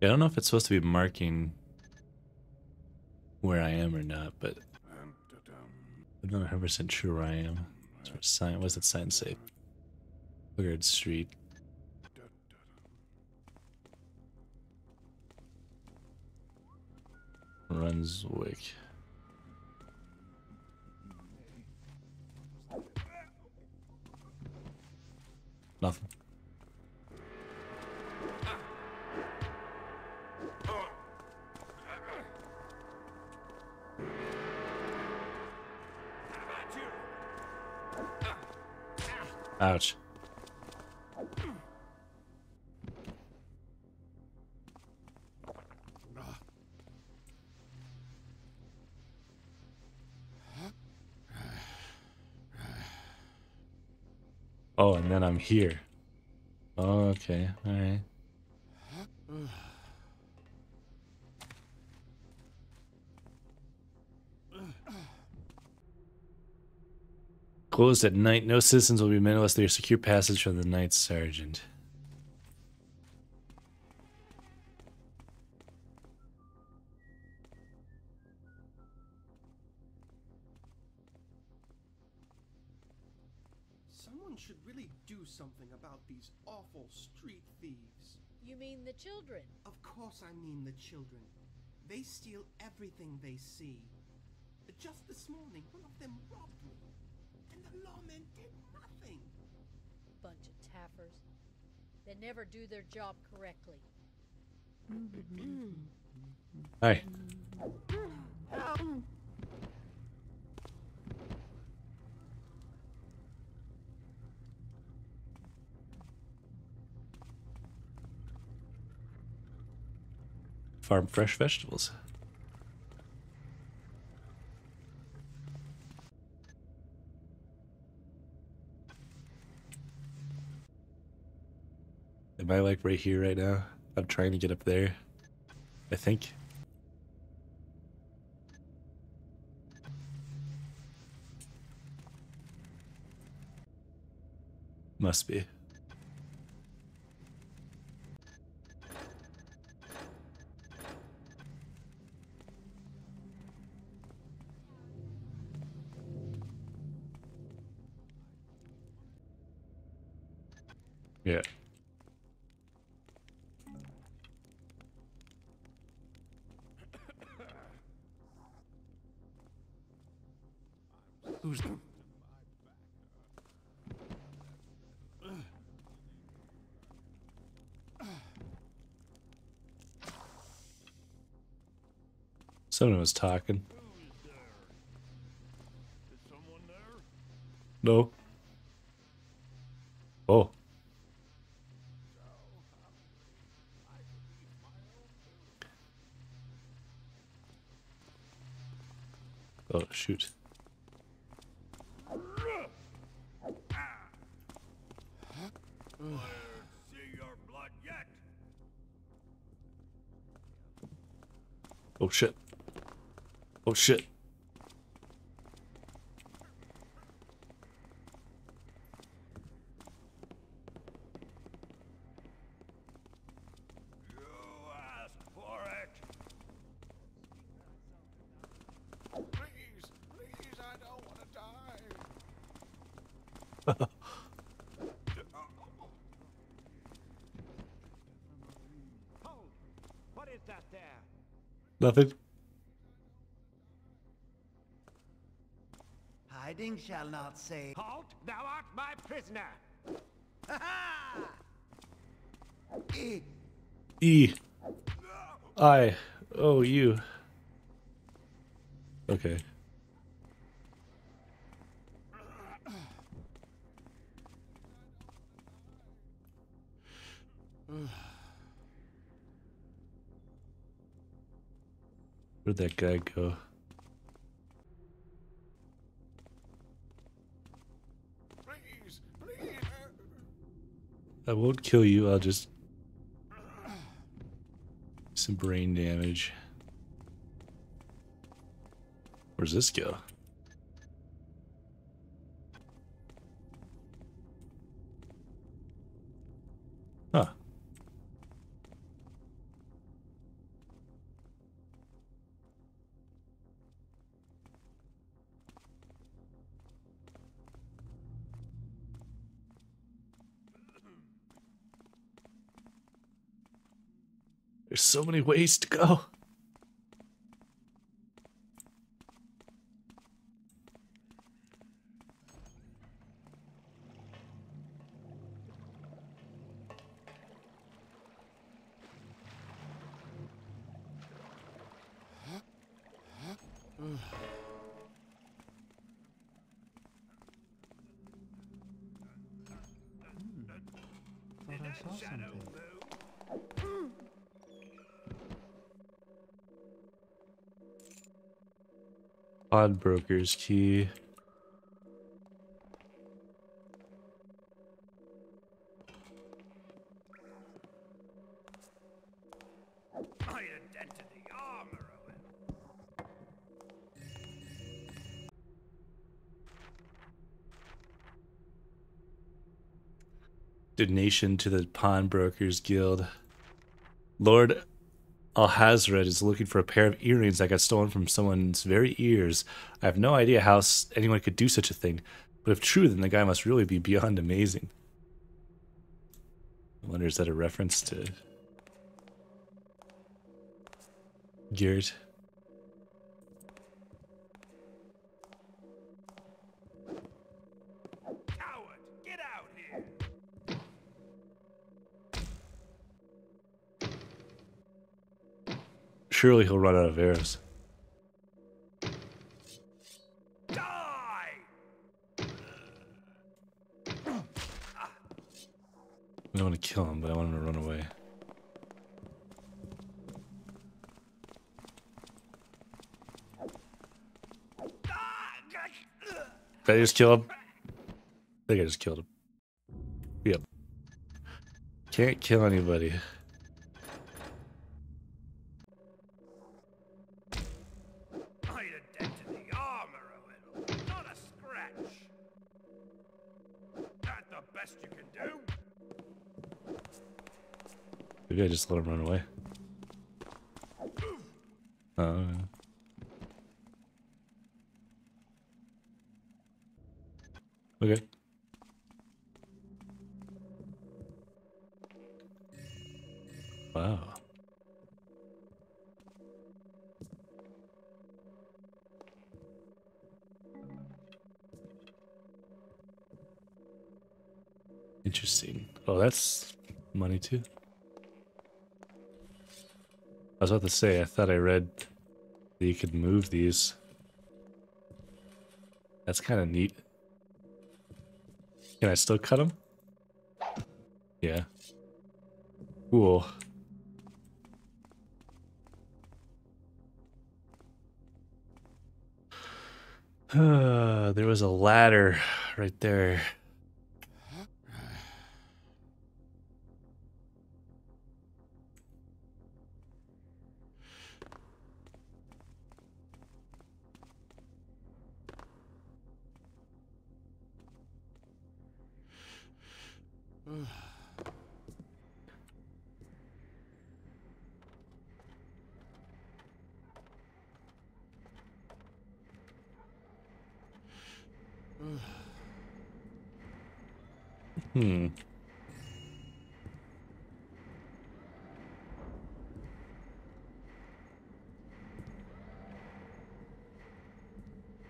I don't know if it's supposed to be marking where I am or not, but I'm not 100% sure where I am. Sign, what's that sign say? Weird Street. Brunswick. Nothing. Ouch. Oh, and then I'm here. Oh, okay, alright. Closed at night. No citizens will be met unless they secure passage from the night sergeant. Someone should really do something about these awful street thieves. You mean the children? Of course I mean the children. They steal everything they see. Just this morning, one of them robbed me. And the lawmen did nothing. Bunch of taffers. They never do their job correctly. Hi. Farm fresh vegetables. Am I like right here right now? I'm trying to get up there, I think. Must be. Yeah. Someone was talking. Who is there? Is someone there? No. Oh. Oh, shoot. See your blood yet? Oh, shit. Oh, shit. You asked for it. Please, please, I don't want to die. Hold! What is that there? Nothing. Hiding shall not save. Halt! Thou art my prisoner! E. I. Oh, you. Okay. Where'd that guy go? Please, please. I won't kill you, I'll just... some brain damage. Where's this go? Huh. There's so many ways to go. Thought I saw something. Pawnbroker's key. Identity armor, Owen. Donation to the Pawnbrokers Guild. Lord Alhazred is looking for a pair of earrings that got stolen from someone's very ears. I have no idea how anyone could do such a thing, but if true, then the guy must really be beyond amazing. I wonder, is that a reference to Garrett? Coward, get out here! Surely he'll run out of arrows. Die! I don't want to kill him, but I want him to run away. Did I just kill him? I think I just killed him. Yep. Can't kill anybody. I'd dent in the armor a little, not a scratch. That the best you can do? Maybe I just let him run away. Oh. Okay. Wow. Interesting. Oh, that's money too. I was about to say, I thought I read You could move these. That's kind of neat. Can I still cut them? Yeah. Cool. There was a ladder right there. Hmm.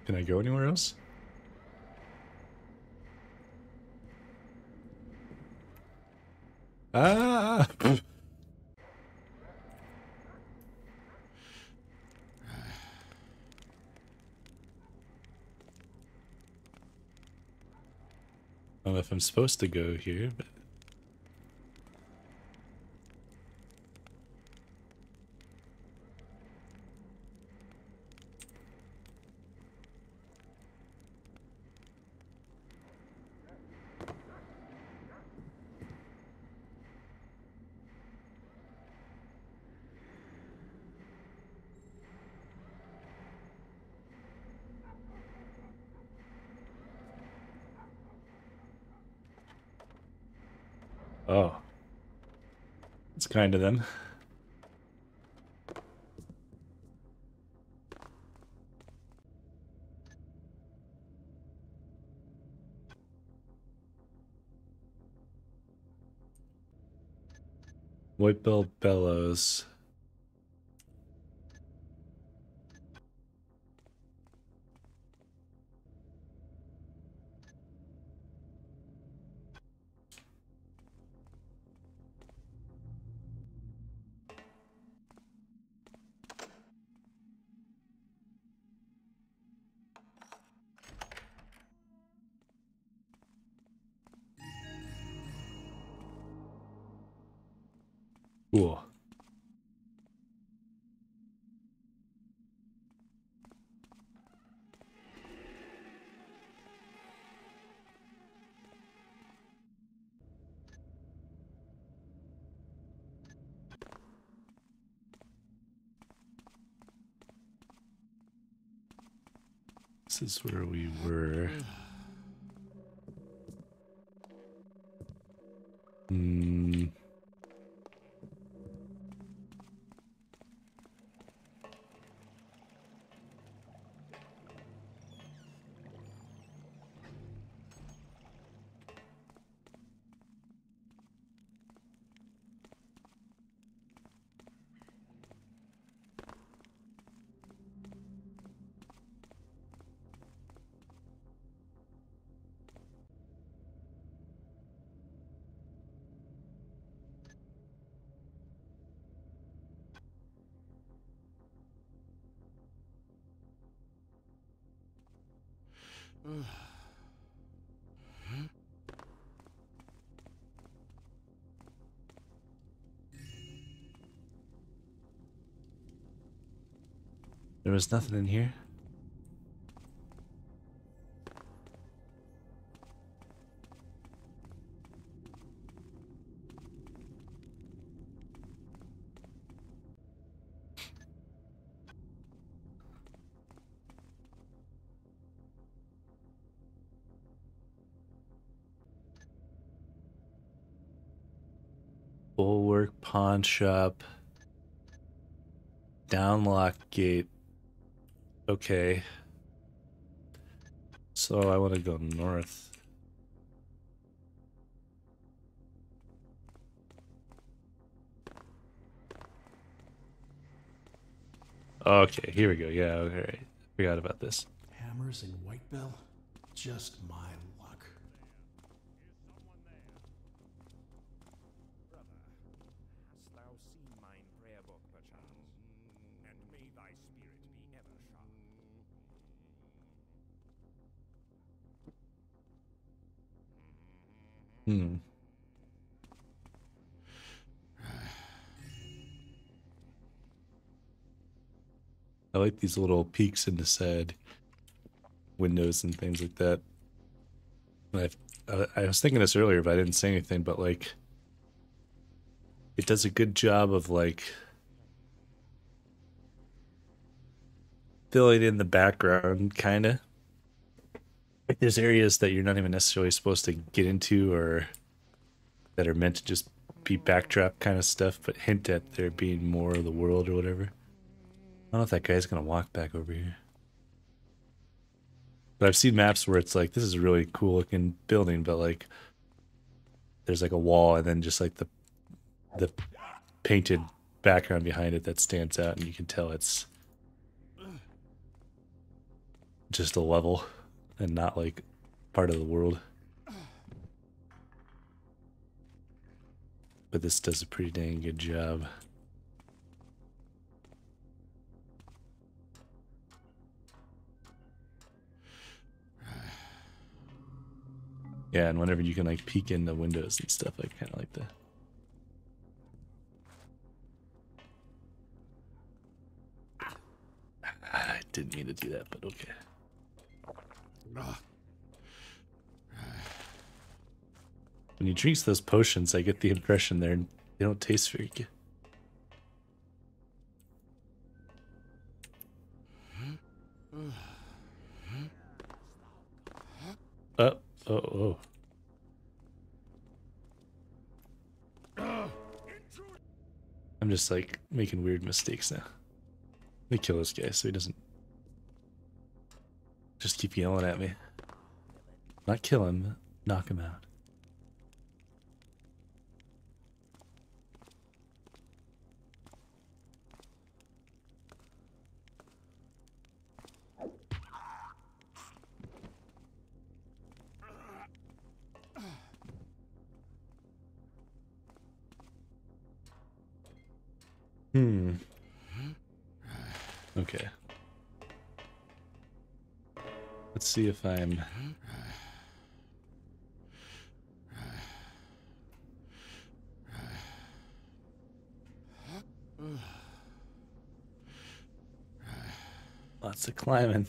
Can I go anywhere else? Ah! I don't know if I'm supposed to go here, but... Oh. It's kind of them. White-billed bellows. Cool. This is where we were. Hmm. There was nothing in here. Bulwark pawn shop. Downlock gate. Okay. So I want to go north. Okay, here we go. Yeah, okay. Forgot about this. Hammers and Whitebell? Just my luck. Hast thou seen mine prayer book, perchance? And may thy spirit be Hmm. I like these little peeks into side windows and things like that. I was thinking this earlier, but I didn't say anything, but like, it does a good job of like filling in the background, kind of. Like there's areas that you're not even necessarily supposed to get into or that are meant to just be backdrop kind of stuff, but hint at there being more of the world or whatever. I don't know if that guy's gonna walk back over here. But I've seen maps where it's like, this is a really cool looking building, but like there's like a wall and then just like the painted background behind it that stands out, and you can tell it's just a level and not like part of the world. But this does a pretty dang good job. Yeah, and whenever you can like peek in the windows and stuff, I kind of like that. I didn't mean to do that, but okay. When he drinks those potions, I get the impression they don't taste very good. Oh. I'm just like making weird mistakes now. Let me kill this guy so he doesn't just keep yelling at me. Not kill him, knock him out. Okay. Let's see if I'm... Lots of climbing.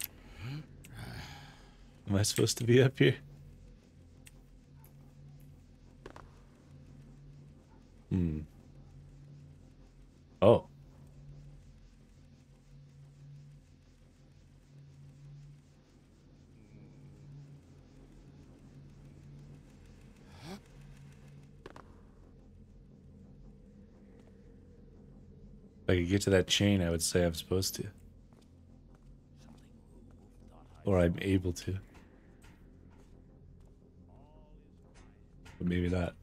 Am I supposed to be up here? Oh. If I could get to that chain, I would say I'm supposed to. Or I'm able to. But maybe not.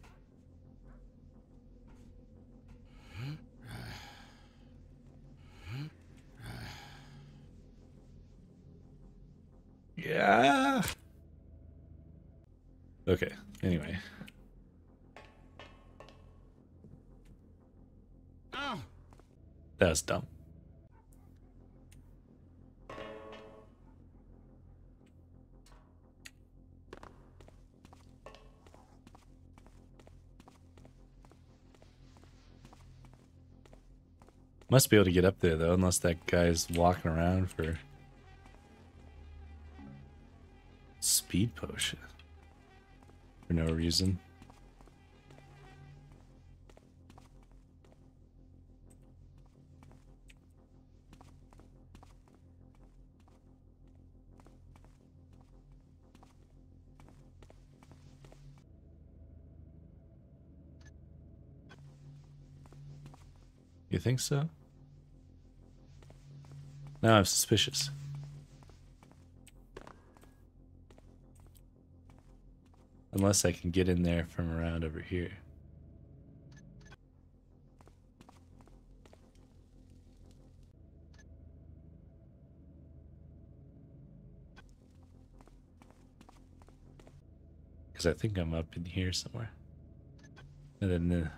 Yeah. Okay, anyway. That was dumb. Must be able to get up there though, unless that guy's walking around for speed potion for no reason. You think so? Now I'm suspicious. Unless I can get in there from around over here. Because I think I'm up in here somewhere. And then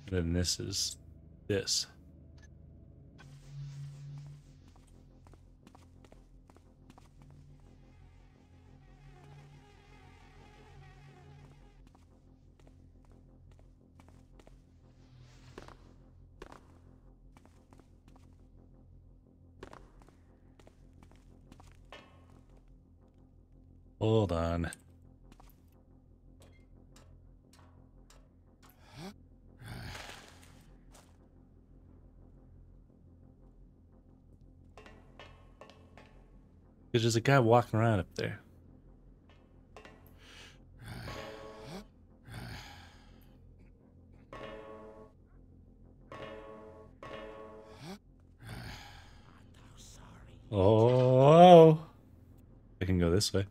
then this is this. Hold on. There's a guy walking around up there. Oh, I can go this way.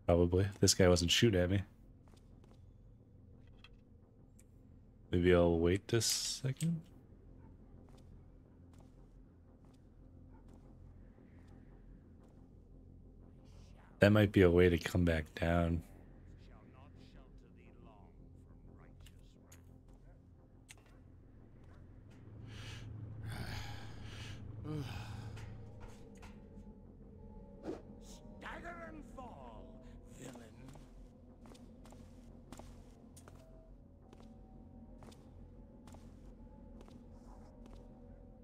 Probably. If this guy wasn't shooting at me. Maybe I'll wait this second. That might be a way to come back down. Stagger and fall, villain.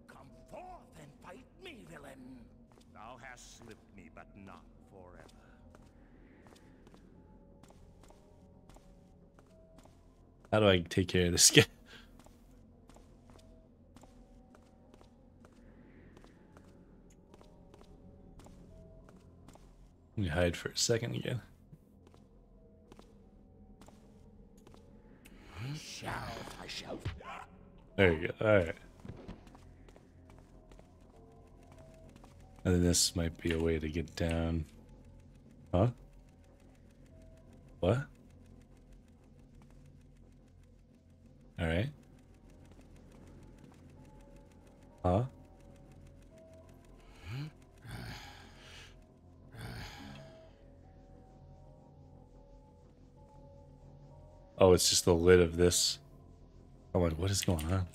Come forth and fight me, villain. Thou hast slipped me, but not forever. How do I take care of this guy? Let me hide for a second again. I shall. There you go. Alright. And then this might be a way to get down. Huh? What? Alright. Huh? Oh, it's just the lid of this. I'm like, what is going on?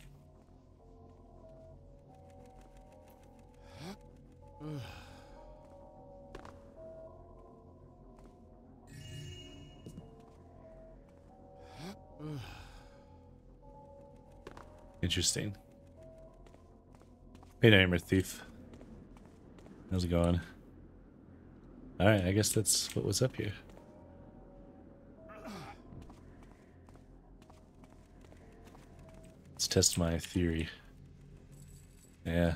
Interesting. Hey, Nightmare Thief. How's it going? Alright, I guess that's what was up here. Let's test my theory. Yeah.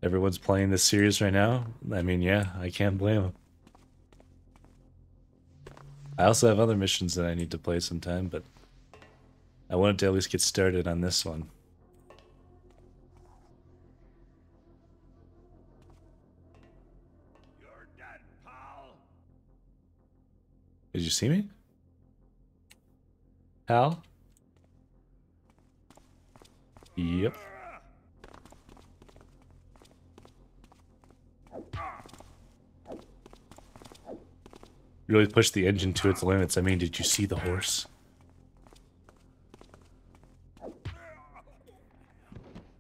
Everyone's playing this series right now. I mean, yeah, I can't blame them. I also have other missions that I need to play sometime, but I wanted to at least get started on this one. You're dead, pal. Did you see me? Hal? Yep. Really pushed the engine to its limits. I mean, did you see the horse?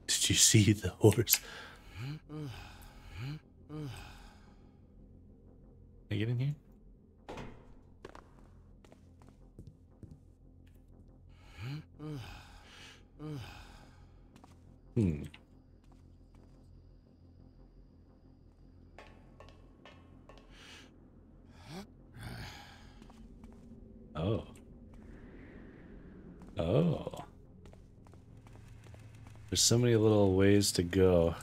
Did you see the horse? Can I get in here? Hmm. Oh. Oh. There's so many little ways to go.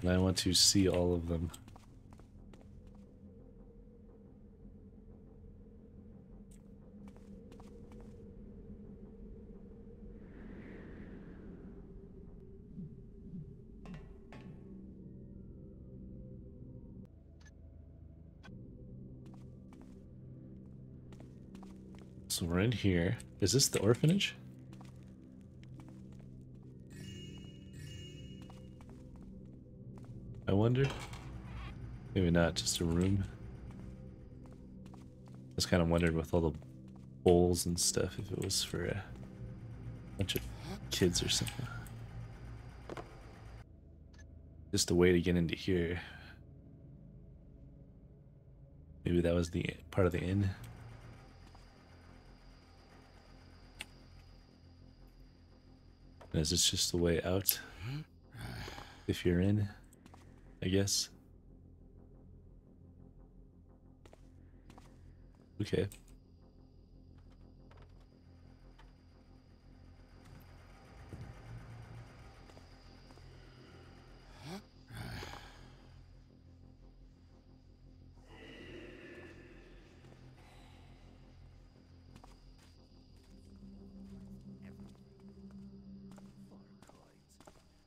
And I want to see all of them. So we're in here. Is this the orphanage? I wonder. Maybe not, just a room. Just kind of wondered with all the bowls and stuff if it was for a bunch of kids or something. Just a way to get into here. Maybe that was the part of the inn. And is this just the way out? If you're in, I guess. Okay.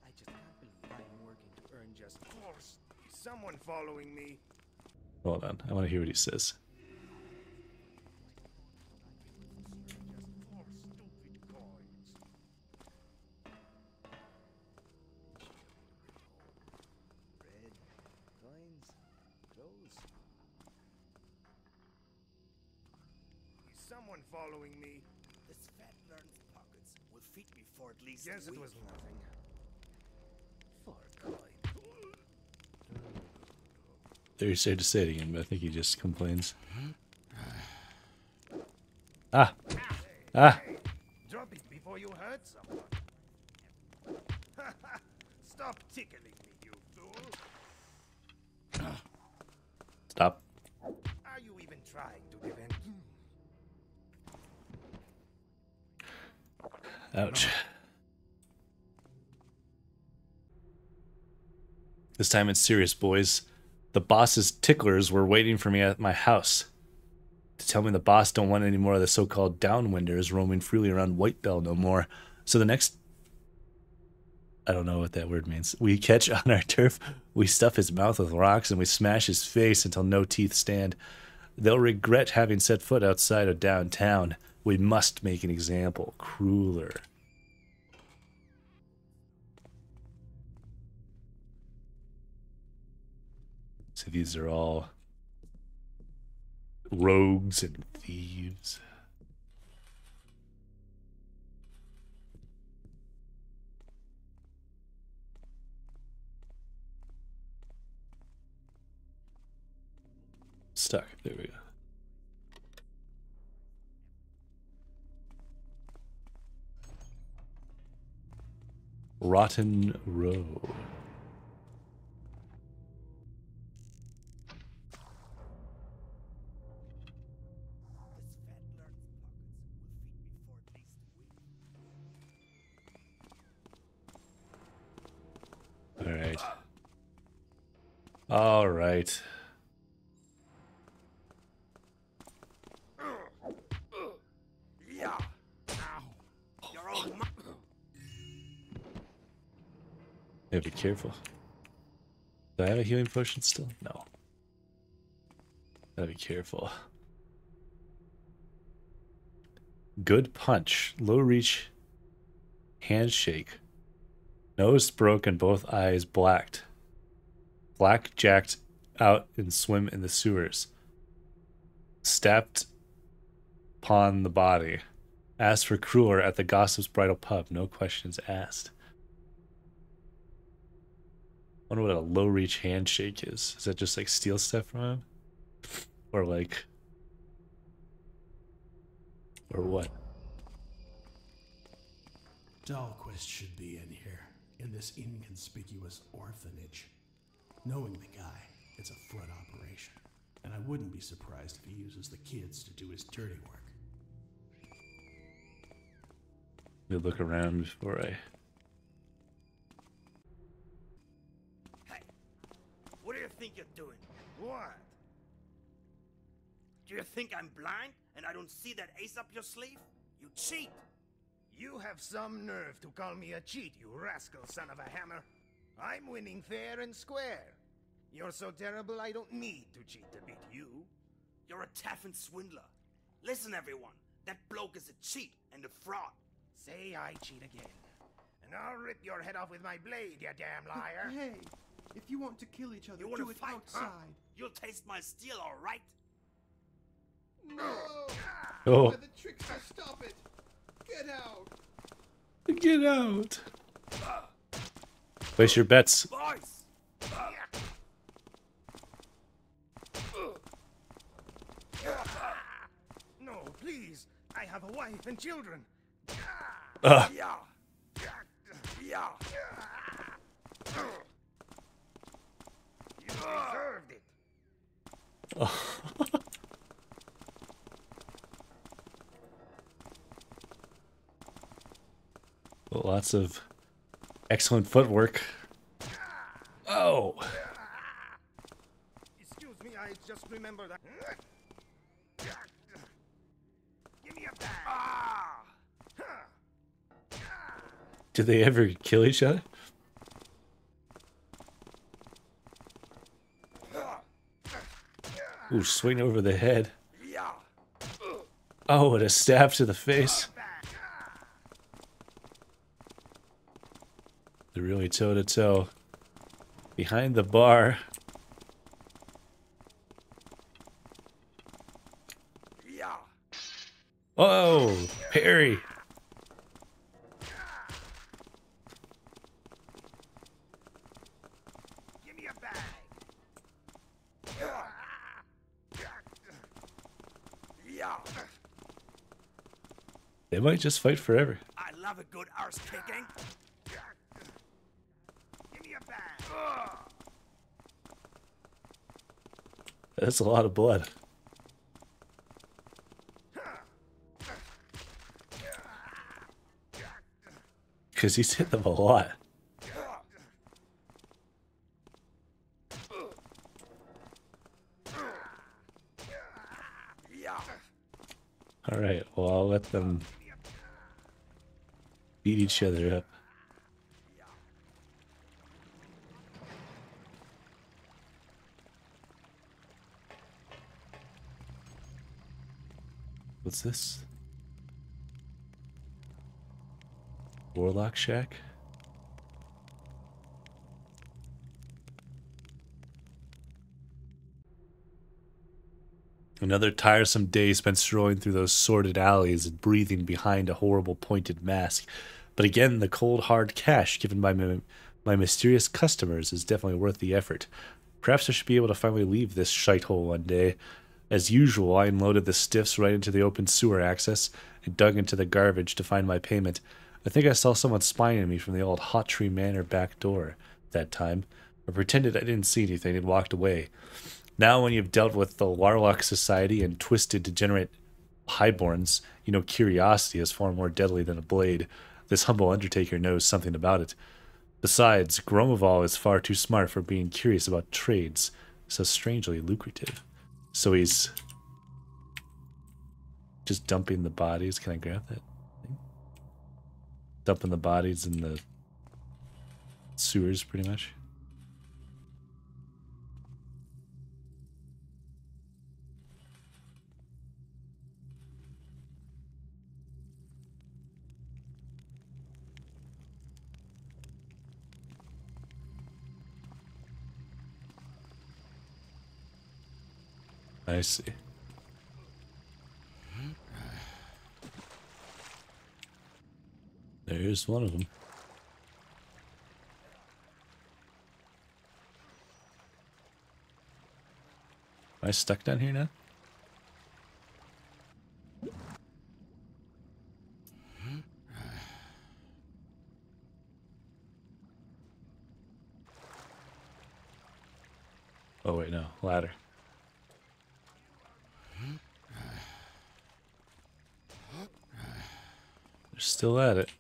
I just can't believe I'm working to earn just force. Is someone following me? Hold on, I want to hear what he says. Someone following me. This fat learn's pockets will feed me for at least yes, it was nothing. For coin. Very sad to say it again, but I think he just complains. Ah! Ah! Hey, drop it before you hurt someone. Stop tickling me, you fool. Stop. Are you even trying to give in? Ouch. This time it's serious, boys. The boss's ticklers were waiting for me at my house to tell me the boss don't want any more of the so-called downwinders roaming freely around Whitebell no more. So the next... I don't know what that word means. We catch on our turf, we stuff his mouth with rocks, and we smash his face until no teeth stand. They'll regret having set foot outside of downtown. We must make an example. Crueler. So these are all rogues and thieves. Stuck. There we go. Rotten Row. All right. All right. Yeah. Ow. You're all Yeah, be careful. Do I have a healing potion still? No. Gotta be careful. Good punch. Low reach. Handshake. Nose broken, both eyes blacked. Black jacked out and swim in the sewers. Stabbed upon the body. Asked for crueler at the Gossip's Bridal Pub. No questions asked. I wonder what a low reach handshake is. Is that just like steal stuff from him? Or like... Or what? Dahlquist should be in here, in this inconspicuous orphanage. Knowing the guy, it's a front operation. And I wouldn't be surprised if he uses the kids to do his dirty work. Let me look around before I... Hey, what do you think you're doing? What? Do you think I'm blind and I don't see that ace up your sleeve? You cheat! You have some nerve to call me a cheat, you rascal son of a hammer. I'm winning fair and square. You're so terrible I don't need to cheat to beat you. You're a taffin swindler. Listen, everyone, that bloke is a cheat and a fraud. Say I cheat again, and I'll rip your head off with my blade, you damn liar. Hey, If you want to kill each other, You wanna do it fight, outside. huh? You'll taste my steel, all right? No! Oh, By the trickster, stop it! Get out! get out. Place your bets. Boys! No, please. I have a wife and children. Ugh. Yeah. Yeah. You deserved it. Lots of excellent footwork. Oh. Excuse me, I just remembered that. Give me a bag. Do they ever kill each other? Ooh, swing over the head. Yeah. Oh, and a stab to the face. They're really toe to toe. Behind the bar. Yeah. Oh, parry. Give me a bag. Yeah. They might just fight forever. I love a good arse kicking. Give me a bag. That's a lot of blood. Because he's hit them a lot. Yeah. Alright, well, I'll let them beat each other up. What's this? Warlock Shack? Another tiresome day spent strolling through those sordid alleys and breathing behind a horrible pointed mask. But again, the cold hard cash given by my mysterious customers is definitely worth the effort. Perhaps I should be able to finally leave this shithole one day. As usual, I unloaded the stiffs right into the open sewer access and dug into the garbage to find my payment. I think I saw someone spying on me from the old Hot Tree Manor back door that time. I pretended I didn't see anything and walked away. Now, when you've dealt with the Warlock Society and twisted degenerate highborns, you know curiosity is far more deadly than a blade. This humble undertaker knows something about it. Besides, Gromoval is far too smart for being curious about trades, so strangely lucrative. So he's just dumping the bodies. Can I grab that thing? Dumping the bodies in the sewers, pretty much. I see. There's one of them. Am I stuck down here now? Oh wait, no. Ladder. They're still at it.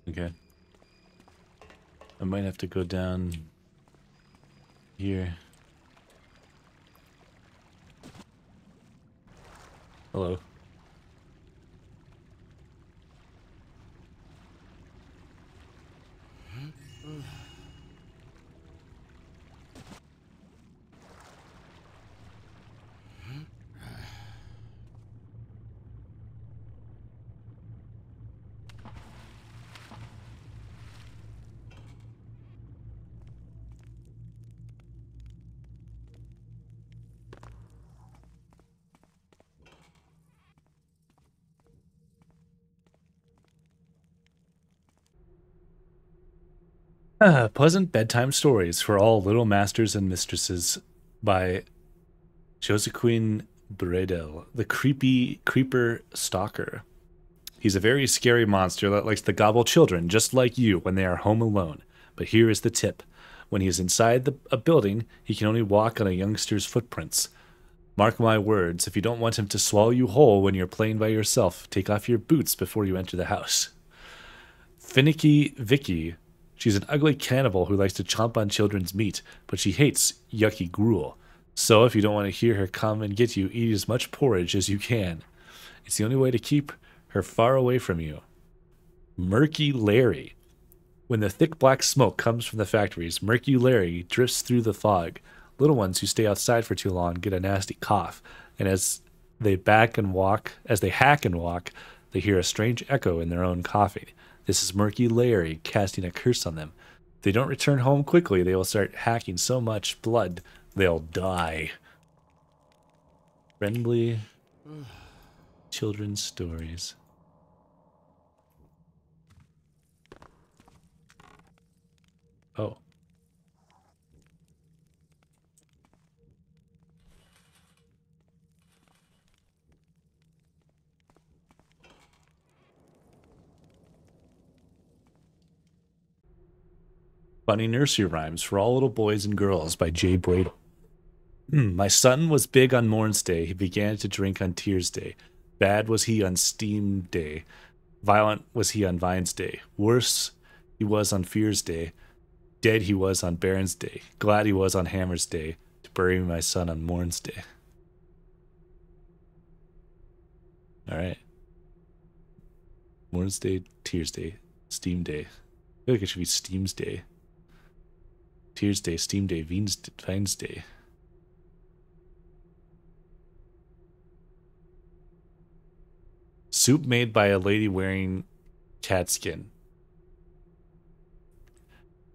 Okay. I might have to go down here. Hello. Pleasant Bedtime Stories for All Little Masters and Mistresses by Josequin Bredel, the creepy creeper stalker. He's a very scary monster that likes to gobble children, just like you, when they are home alone. But here is the tip. When he is inside a building, he can only walk on a youngster's footprints. Mark my words, if you don't want him to swallow you whole when you're playing by yourself, take off your boots before you enter the house. Finicky Vicky. She's an ugly cannibal who likes to chomp on children's meat, but she hates yucky gruel. So if you don't want to hear her come and get you, eat as much porridge as you can. It's the only way to keep her far away from you. Murky Larry. When the thick black smoke comes from the factories, Murky Larry drifts through the fog. Little ones who stay outside for too long get a nasty cough, and as they hack and walk, they hear a strange echo in their own coughing. This is Murky Larry casting a curse on them. If they don't return home quickly, they will start hacking so much blood, they'll die. Friendly children's stories. Oh. Funny Nursery Rhymes for All Little Boys and Girls by Jay Bradle. My son was big on Morn's Day. He began to drink on Tears Day. Bad was he on Steam Day. Violent was he on Vine's Day. Worse he was on Fear's Day. Dead he was on Baron's Day. Glad he was on Hammer's Day to bury my son on Morn's Day. All right. Morn's Day, Tears Day, Steam Day. I feel like it should be Steam's Day. Tears Day, Steam Day, Vine's Day. Soup made by a lady wearing cat skin.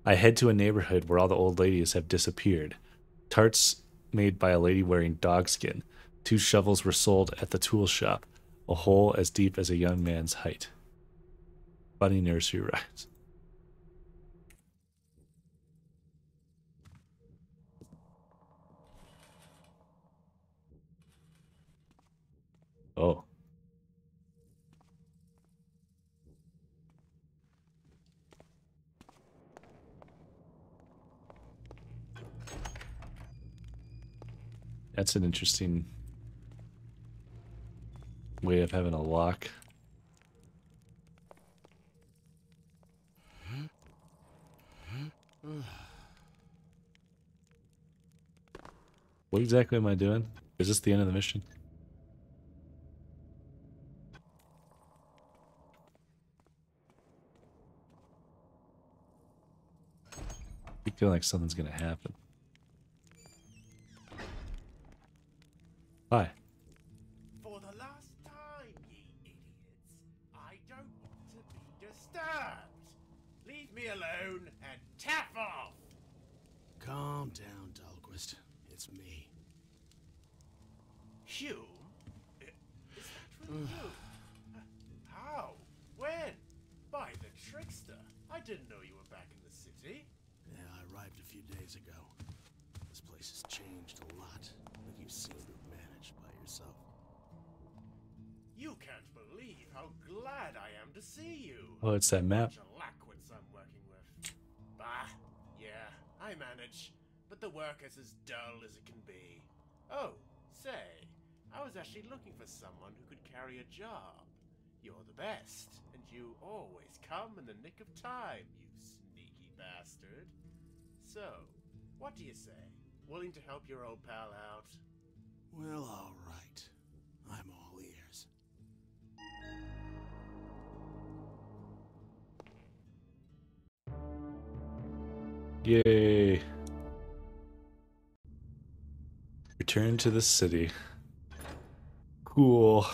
I head to a neighborhood where all the old ladies have disappeared. Tarts made by a lady wearing dog skin. 2 shovels were sold at the tool shop. A hole as deep as a young man's height. Funny Nursery Rhymes. Oh. That's an interesting way of having a lock. What exactly am I doing? Is this the end of the mission? I feel like something's gonna happen. Hi. For the last time, ye idiots, I don't want to be disturbed. Leave me alone and tap off. Calm down, Dahlquist. It's me. Hume? Is that really you? How? When? By the trickster. I didn't know you were back in the city. Yeah, I arrived a few days ago. This place has changed a lot, but you seem to have managed by yourself. You can't believe how glad I am to see you. Oh, it's that map. Bunch of lackwits I'm working with. Bah, yeah, I manage, but the work is as dull as it can be. Oh, say, I was actually looking for someone who could carry a job. You're the best, and you always come in the nick of time, you sneaky bastard. So, what do you say? Willing to help your old pal out? Well, all right. I'm all ears. Yay. Return to the city. Cool.